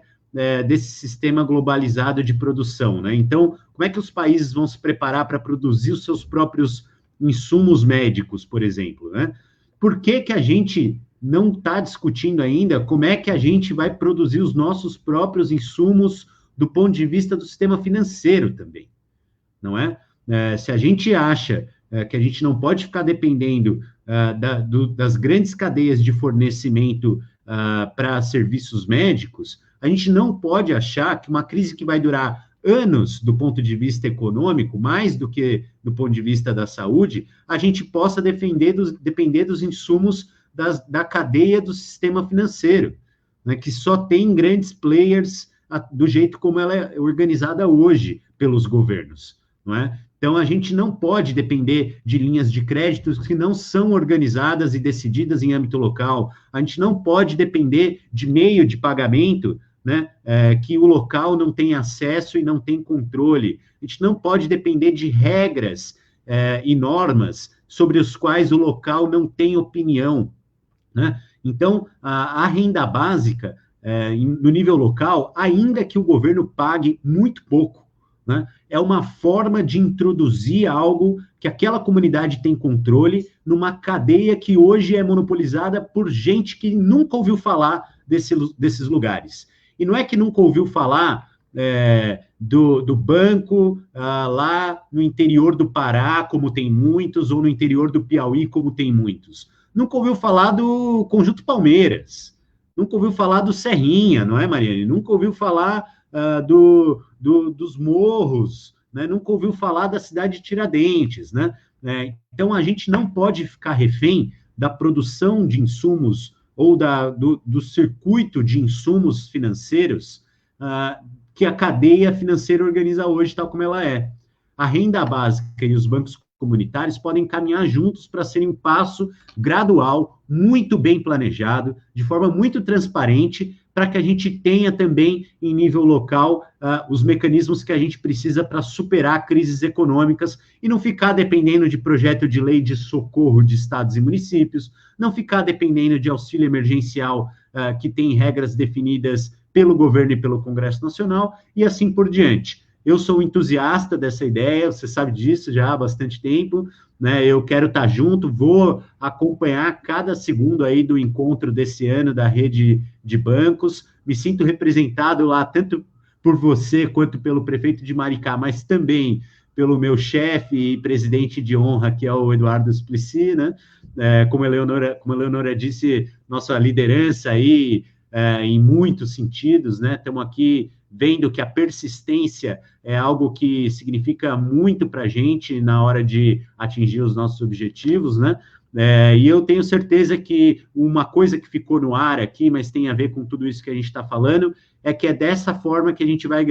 desse sistema globalizado de produção, né? Então, como é que os países vão se preparar para produzir os seus próprios insumos médicos, por exemplo, né? Por que a gente não está discutindo ainda como é que a gente vai produzir os nossos próprios insumos do ponto de vista do sistema financeiro também, não é? Se a gente acha que a gente não pode ficar dependendo das grandes cadeias de fornecimento para serviços médicos, a gente não pode achar que uma crise que vai durar anos do ponto de vista econômico, mais do que do ponto de vista da saúde, a gente possa depender dos insumos da cadeia do sistema financeiro, né, que só tem grandes players do jeito como ela é organizada hoje pelos governos, não é? Então, a gente não pode depender de linhas de créditos que não são organizadas e decididas em âmbito local. A gente não pode depender de meio de pagamento, né, que o local não tem acesso e não tem controle. A gente não pode depender de regras e normas sobre os quais o local não tem opinião, né? Então, a renda básica, no nível local, ainda que o governo pague muito pouco, né, é uma forma de introduzir algo que aquela comunidade tem controle numa cadeia que hoje é monopolizada por gente que nunca ouviu falar desses lugares. E não é que nunca ouviu falar do banco lá no interior do Pará, como tem muitos, ou no interior do Piauí, como tem muitos. Nunca ouviu falar do Conjunto Palmeiras, nunca ouviu falar do Serrinha, não é, Mariane? Nunca ouviu falar dos morros, né? Nunca ouviu falar da cidade de Tiradentes, né? Então, a gente não pode ficar refém da produção de insumos ou do circuito de insumos financeiros que a cadeia financeira organiza hoje, tal como ela é. A renda básica e os bancos comunitários podem caminhar juntos para serem um passo gradual, muito bem planejado, de forma muito transparente, para que a gente tenha também, em nível local, os mecanismos que a gente precisa para superar crises econômicas e não ficar dependendo de projeto de lei de socorro de estados e municípios, não ficar dependendo de auxílio emergencial que tem regras definidas pelo governo e pelo Congresso Nacional, e assim por diante. Eu sou um entusiasta dessa ideia, você sabe disso já há bastante tempo, né? Eu quero estar junto, vou acompanhar cada segundo aí do encontro desse ano da rede de bancos, me sinto representado lá, tanto por você quanto pelo prefeito de Maricá, mas também pelo meu chefe e presidente de honra, que é o Eduardo Suplicy, né? Como a Leonora disse, nossa liderança aí, em muitos sentidos, né? Estamos aqui vendo que a persistência é algo que significa muito para a gente na hora de atingir os nossos objetivos, né? E eu tenho certeza que uma coisa que ficou no ar aqui, mas tem a ver com tudo isso que a gente está falando, é que é dessa forma que a gente vai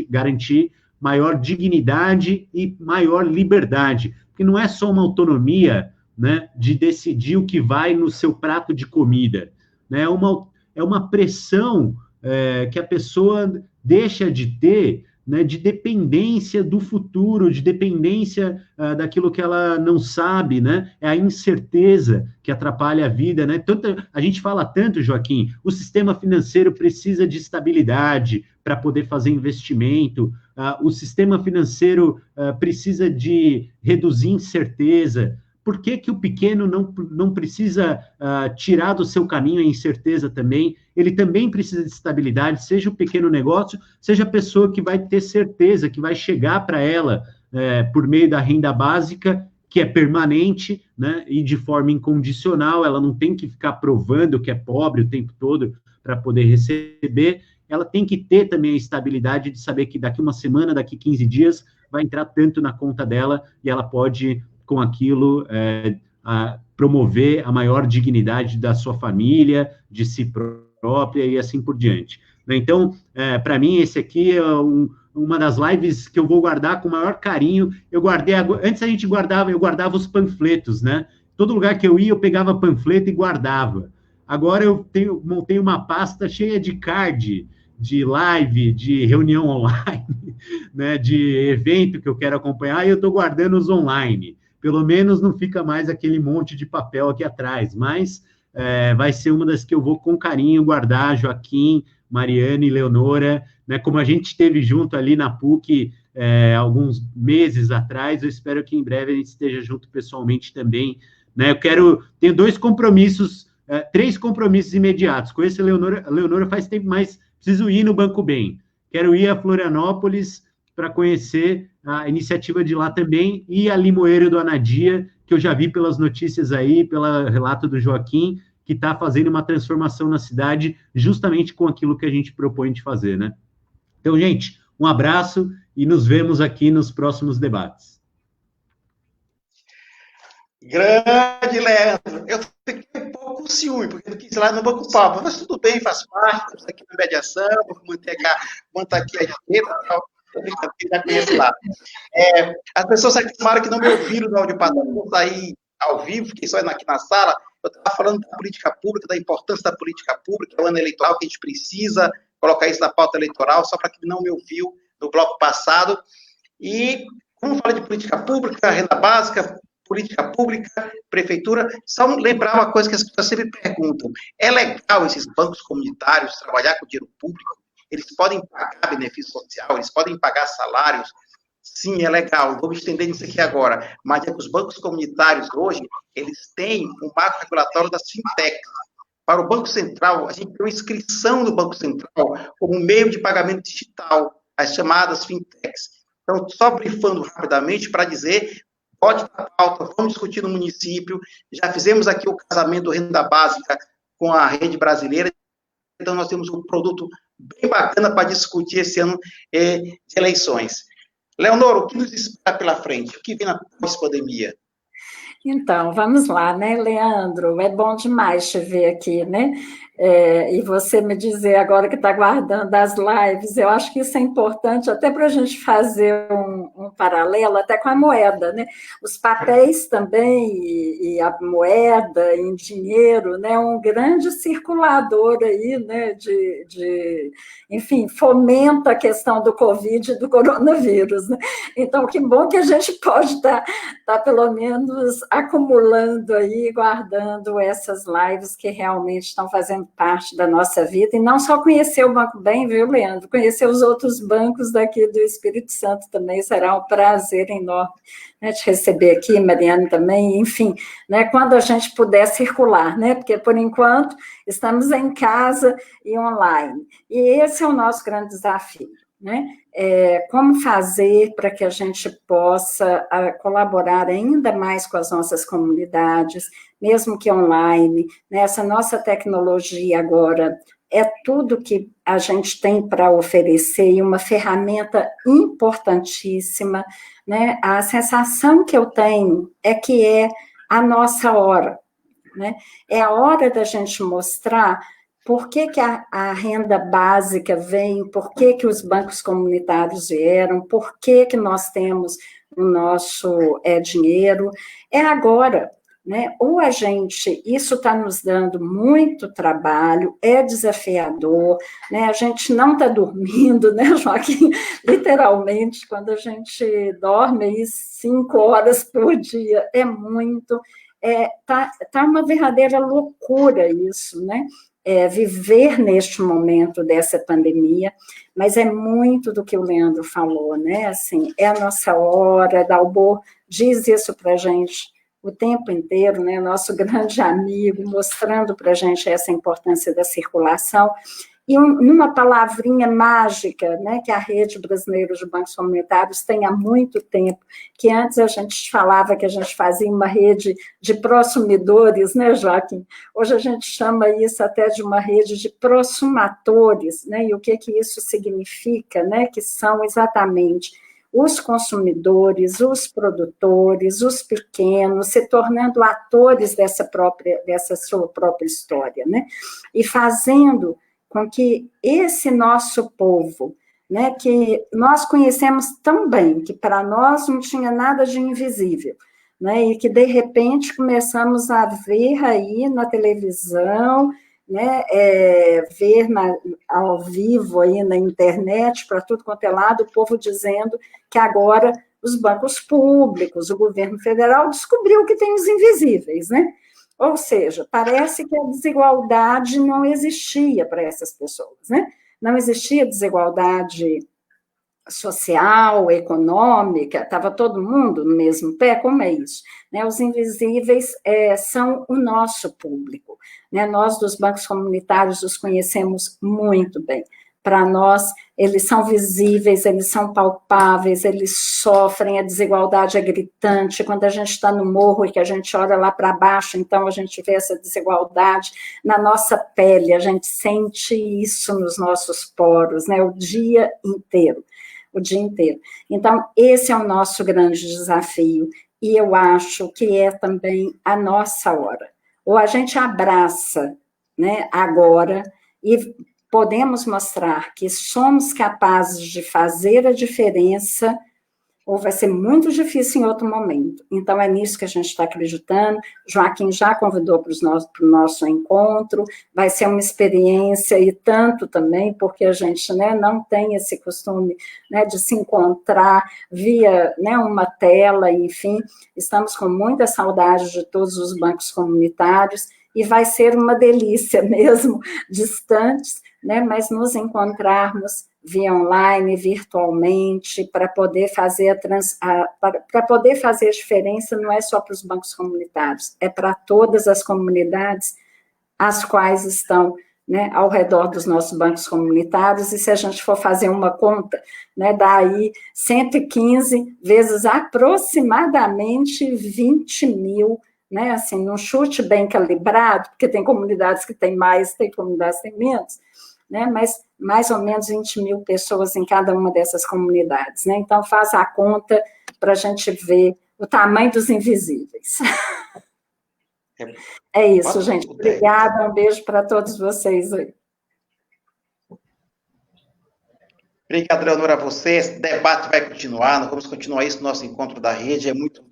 garantir maior dignidade e maior liberdade, porque não é só uma autonomia, né, de decidir o que vai no seu prato de comida, né, é uma pressão que a pessoa deixa de ter, né, de dependência do futuro, de dependência daquilo que ela não sabe, né? É a incerteza que atrapalha a vida, né? A gente fala tanto, Joaquim, o sistema financeiro precisa de estabilidade para poder fazer investimento, o sistema financeiro precisa de reduzir incerteza. Por que o pequeno não precisa tirar do seu caminho a incerteza também? Ele também precisa de estabilidade, seja o pequeno negócio, seja a pessoa que vai ter certeza, que vai chegar para ela por meio da renda básica, que é permanente, né, e de forma incondicional, ela não tem que ficar provando que é pobre o tempo todo para poder receber, ela tem que ter também a estabilidade de saber que daqui uma semana, daqui 15 dias, vai entrar tanto na conta dela e ela pode, com aquilo, promover a maior dignidade da sua família, de si própria e assim por diante. Então, para mim, esse aqui é uma das lives que eu vou guardar com o maior carinho. Antes eu guardava os panfletos, né? Todo lugar que eu ia, eu pegava panfleto e guardava. Agora eu montei uma pasta cheia de card, de live, de reunião online, né, de evento que eu quero acompanhar, e eu estou guardando os online. Pelo menos não fica mais aquele monte de papel aqui atrás, mas vai ser uma das que eu vou com carinho guardar, Joaquim, Mariane e Leonora, né, como a gente esteve junto ali na PUC alguns meses atrás, eu espero que em breve a gente esteja junto pessoalmente também, né, tenho 3 compromissos imediatos, conheço a Leonora faz tempo, mas preciso ir no Banco Bem, quero ir a Florianópolis para conhecer a iniciativa de lá também, e a Limoeiro do Anadia, que eu já vi pelas notícias aí, pelo relato do Joaquim, que está fazendo uma transformação na cidade, justamente com aquilo que a gente propõe de fazer, né? Então, gente, um abraço e nos vemos aqui nos próximos debates. Grande, Leandro. Eu fiquei um pouco com ciúme, porque eu quis ir lá no Banco Papo, mas tudo bem, faz parte, estamos aqui na mediação, vou manter aqui a direita, tal. Já conheço lá. As pessoas acostumaram que não me ouviram no áudio passado, vou sair ao vivo, fiquei só aqui na sala, eu estava falando da política pública, da importância da política pública, é o ano eleitoral que a gente precisa colocar isso na pauta eleitoral, só para quem não me ouviu no bloco passado. E, como fala de política pública, renda básica, política pública, prefeitura, só lembrar uma coisa que as pessoas sempre perguntam, é legal esses bancos comunitários trabalhar com dinheiro público? Eles podem pagar benefício social, eles podem pagar salários. Sim, é legal, vou me estender nisso aqui agora. Mas é que os bancos comunitários hoje, eles têm um marco regulatório das fintechs. Para o Banco Central, a gente tem uma inscrição do Banco Central como meio de pagamento digital, as chamadas fintechs. Então, só brifando rapidamente para dizer, pode dar pauta, vamos discutir no município, já fizemos aqui o casamento renda básica com a rede brasileira, então nós temos um produto bem bacana para discutir esse ano de eleições. Leonor, o que nos espera pela frente? O que vem na pós-pandemia? Então, vamos lá, né, Leandro? É bom demais te ver aqui, né? E você me dizer agora que está guardando as lives, eu acho que isso é importante até para a gente fazer um paralelo até com a moeda, né? Os papéis também e a moeda em dinheiro, né? Um grande circulador aí, né? Enfim, fomenta a questão do Covid e do coronavírus, né? Então, que bom que a gente pode estar pelo menos acumulando aí, guardando essas lives que realmente estão fazendo parte da nossa vida, e não só conhecer o Banco Bem, viu, Leandro? Conhecer os outros bancos daqui do Espírito Santo também será um prazer enorme, né, te receber aqui, Mariane também, enfim, né, quando a gente puder circular, né, porque por enquanto estamos em casa e online, e esse é o nosso grande desafio, né? Como fazer para que a gente possa colaborar ainda mais com as nossas comunidades, mesmo que online, né? Essa nossa tecnologia agora é tudo que a gente tem para oferecer e uma ferramenta importantíssima, né? A sensação que eu tenho é que é a nossa hora, né? É a hora da gente mostrar por que a renda básica vem, por que os bancos comunitários vieram, por que nós temos o nosso dinheiro. É agora, né? Ou a gente, isso está nos dando muito trabalho, é desafiador, né? A gente não está dormindo, né, Joaquim? Literalmente, quando a gente dorme aí 5 horas por dia, é muito. Tá uma verdadeira loucura isso, né? Viver neste momento dessa pandemia, mas é muito do que o Leandro falou, né? Assim, é a nossa hora, Dalbor diz isso para a gente o tempo inteiro, né? Nosso grande amigo, mostrando para a gente essa importância da circulação, e numa palavrinha mágica, né, que a Rede Brasileira de Bancos Comunitários tem há muito tempo, que antes a gente falava que a gente fazia uma rede de prosumidores, né, Joaquim? Hoje a gente chama isso até de uma rede de prosumatores, né, e o que isso significa, né, que são exatamente os consumidores, os produtores, os pequenos, se tornando atores dessa sua própria história, né, e fazendo com que esse nosso povo, né, que nós conhecemos tão bem, que para nós não tinha nada de invisível, né, e que de repente começamos a ver aí na televisão, né, ver ao vivo aí na internet, para tudo quanto é lado, o povo dizendo que agora os bancos públicos, o governo federal descobriu que tem os invisíveis, né? Ou seja, parece que a desigualdade não existia para essas pessoas, né? Não existia desigualdade social, econômica, estava todo mundo no mesmo pé, como é isso? Né? Os invisíveis são o nosso público, né? Nós dos bancos comunitários os conhecemos muito bem. Para nós, eles são visíveis, eles são palpáveis, eles sofrem, a desigualdade é gritante. Quando a gente está no morro e que a gente olha lá para baixo, então a gente vê essa desigualdade na nossa pele, a gente sente isso nos nossos poros, né? O dia inteiro. Então, esse é o nosso grande desafio, e eu acho que é também a nossa hora. Ou a gente abraça, né, agora, e podemos mostrar que somos capazes de fazer a diferença, ou vai ser muito difícil em outro momento. Então, é nisso que a gente está acreditando. Joaquim já convidou para o nosso encontro, vai ser uma experiência, e tanto também, porque a gente, né, não tem esse costume, né, de se encontrar via, né, uma tela, enfim, estamos com muita saudade de todos os bancos comunitários, e vai ser uma delícia mesmo, distantes, né, mas nos encontrarmos via online, virtualmente, para poder fazer para poder fazer a diferença, não é só para os bancos comunitários, é para todas as comunidades as quais estão, né, ao redor dos nossos bancos comunitários, e se a gente for fazer uma conta, né, dá aí 115 vezes aproximadamente 20 mil, né, assim, num chute bem calibrado, porque tem comunidades que têm mais, tem comunidades que têm menos, né, mas mais ou menos 20 mil pessoas em cada uma dessas comunidades, né, então faz a conta para a gente ver o tamanho dos invisíveis. É isso, gente, obrigada, um beijo para todos vocês aí. Obrigado, Leonora, a você, esse debate vai continuar, nós vamos continuar isso no nosso encontro da rede, é muito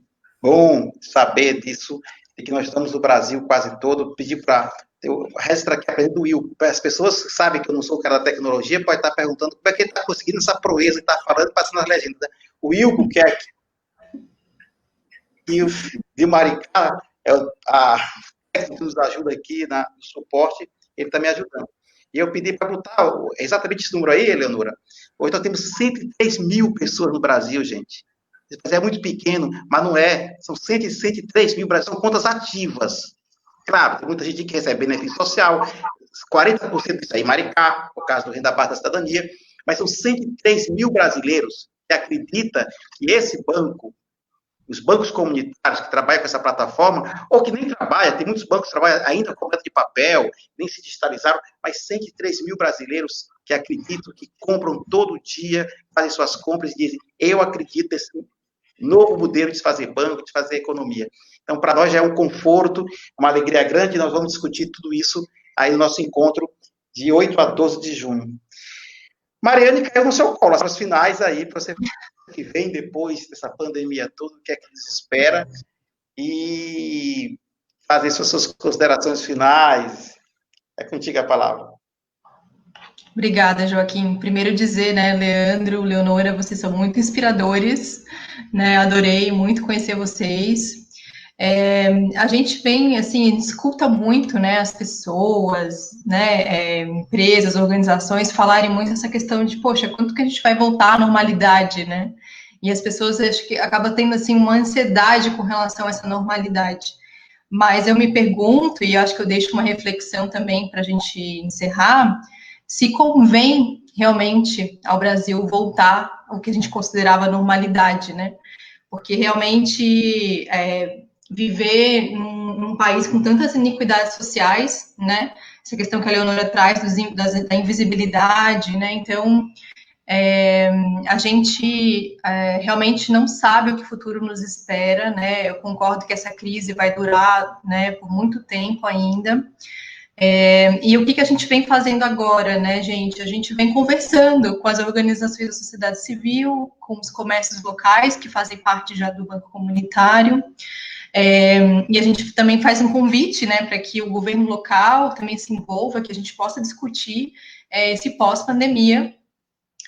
bom saber disso, de que nós estamos no Brasil quase todo, pedir para o resto aqui a pergunta do Will. As pessoas que sabem que eu não sou o cara da tecnologia, pode estar perguntando como é que ele está conseguindo essa proeza que está falando, passando as legendas. O Will, que é aqui, e o de Maricá, a que nos ajuda aqui no suporte, ele está me ajudando. E eu pedi para botar exatamente esse número aí, Leonora. Hoje nós temos 103 mil pessoas no Brasil, gente. É muito pequeno, mas não é. São 103 mil, são contas ativas. Claro, tem muita gente que recebe benefício social, 40% disso aí em Maricá, por causa do Renda Básica da Cidadania, mas são 103 mil brasileiros que acreditam que esse banco os bancos comunitários que trabalham com essa plataforma, ou que nem trabalham, tem muitos bancos que trabalham ainda com moeda de papel, nem se digitalizaram, mas 103 mil brasileiros que acreditam, que compram todo dia, fazem suas compras e dizem, eu acredito nesse novo modelo de fazer banco, de fazer economia. Então, para nós já é um conforto, uma alegria grande, nós vamos discutir tudo isso aí no nosso encontro de 8 a 12 de junho. Mariane, caiu no seu colo, as finais aí, para você que vem depois dessa pandemia toda, o que é que nos espera, e fazer suas considerações finais. É contigo a palavra. Obrigada, Joaquim. Primeiro dizer, né, Leandro, Leonora, vocês são muito inspiradores, né, adorei muito conhecer vocês. A gente vem, assim, escuta muito, né, as pessoas, né, empresas, organizações falarem muito essa questão de, poxa, quando que a gente vai voltar à normalidade, né? E as pessoas, acho que acabam tendo, assim, uma ansiedade com relação a essa normalidade. Mas eu me pergunto, e acho que eu deixo uma reflexão também para a gente encerrar, se convém realmente ao Brasil voltar ao que a gente considerava normalidade, né? Porque realmente viver num país com tantas iniquidades sociais, né? Essa questão que a Leonora traz da invisibilidade, né? Então, a gente realmente não sabe o que o futuro nos espera, né? Eu concordo que essa crise vai durar, né, por muito tempo ainda. E o que a gente vem fazendo agora, né, gente? A gente vem conversando com as organizações da sociedade civil, com os comércios locais, que fazem parte já do Banco Comunitário, e a gente também faz um convite, né, para que o governo local também se envolva, que a gente possa discutir esse pós-pandemia,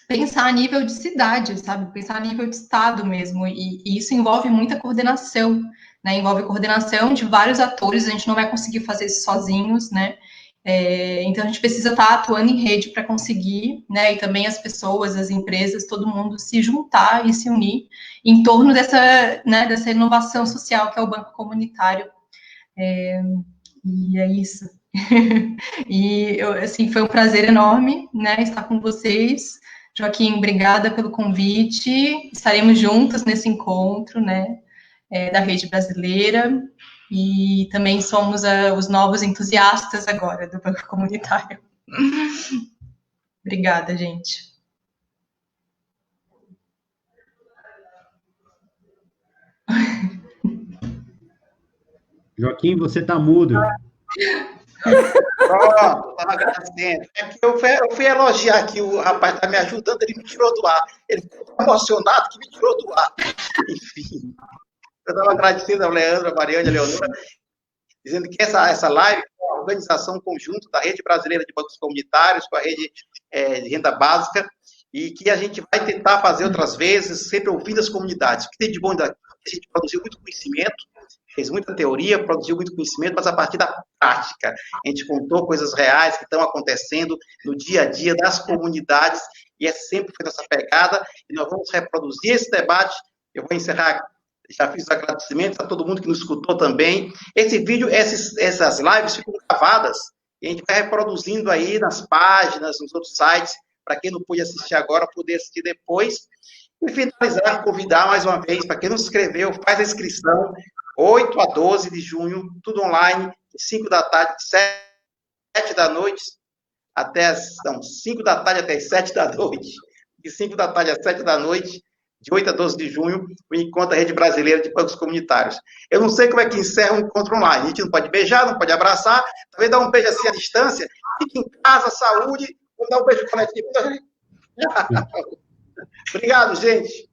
pensar a nível de cidade, sabe? Pensar a nível de estado mesmo, e isso envolve muita coordenação, né? Envolve coordenação de vários atores, a gente não vai conseguir fazer isso sozinhos, né? Então a gente precisa estar atuando em rede para conseguir, né? E também as pessoas, as empresas, todo mundo se juntar e se unir em torno dessa, né, dessa inovação social que é o Banco Comunitário. E é isso. E assim, foi um prazer enorme, né, estar com vocês. Joaquim, obrigada pelo convite. Estaremos juntos nesse encontro, né, da Rede Brasileira. E também somos os novos entusiastas agora do Banco Comunitário. Obrigada, gente. Joaquim, você está mudo. Pronto, estava agradecendo. É porque eu fui elogiar aqui, o rapaz está me ajudando, ele me tirou do ar. Ele ficou emocionado que me tirou do ar. Enfim, eu estava agradecendo ao Leandro, a Mariane, a Leonora, dizendo que essa live é uma organização conjunta da Rede Brasileira de Bancos Comunitários, com a Rede de Renda Básica, e que a gente vai tentar fazer outras vezes, sempre ouvindo as comunidades. O que tem de bom daqui? A gente produziu muito conhecimento, fez muita teoria, produziu muito conhecimento, mas a partir da prática. A gente contou coisas reais que estão acontecendo no dia a dia das comunidades, e é sempre nessa pegada, e nós vamos reproduzir esse debate. Eu vou encerrar, já fiz os agradecimentos a todo mundo que nos escutou também. Esse vídeo, essas lives ficam gravadas, e a gente vai reproduzindo aí nas páginas, nos outros sites, para quem não pôde assistir agora, poder assistir depois. E finalizar, convidar mais uma vez, para quem não se inscreveu, faz a inscrição, 8 a 12 de junho, tudo online, de 5 da tarde, de 7 da noite, até 5 da tarde até 7 da noite, de 5 da tarde às 7 da noite, de 8 a 12 de junho, o encontro da Rede Brasileira de Bancos Comunitários. Eu não sei como é que encerra um encontro online, a gente não pode beijar, não pode abraçar, talvez dar um beijo assim à distância, fique em casa, saúde, vamos dar um beijo coletivo. Obrigado, gente.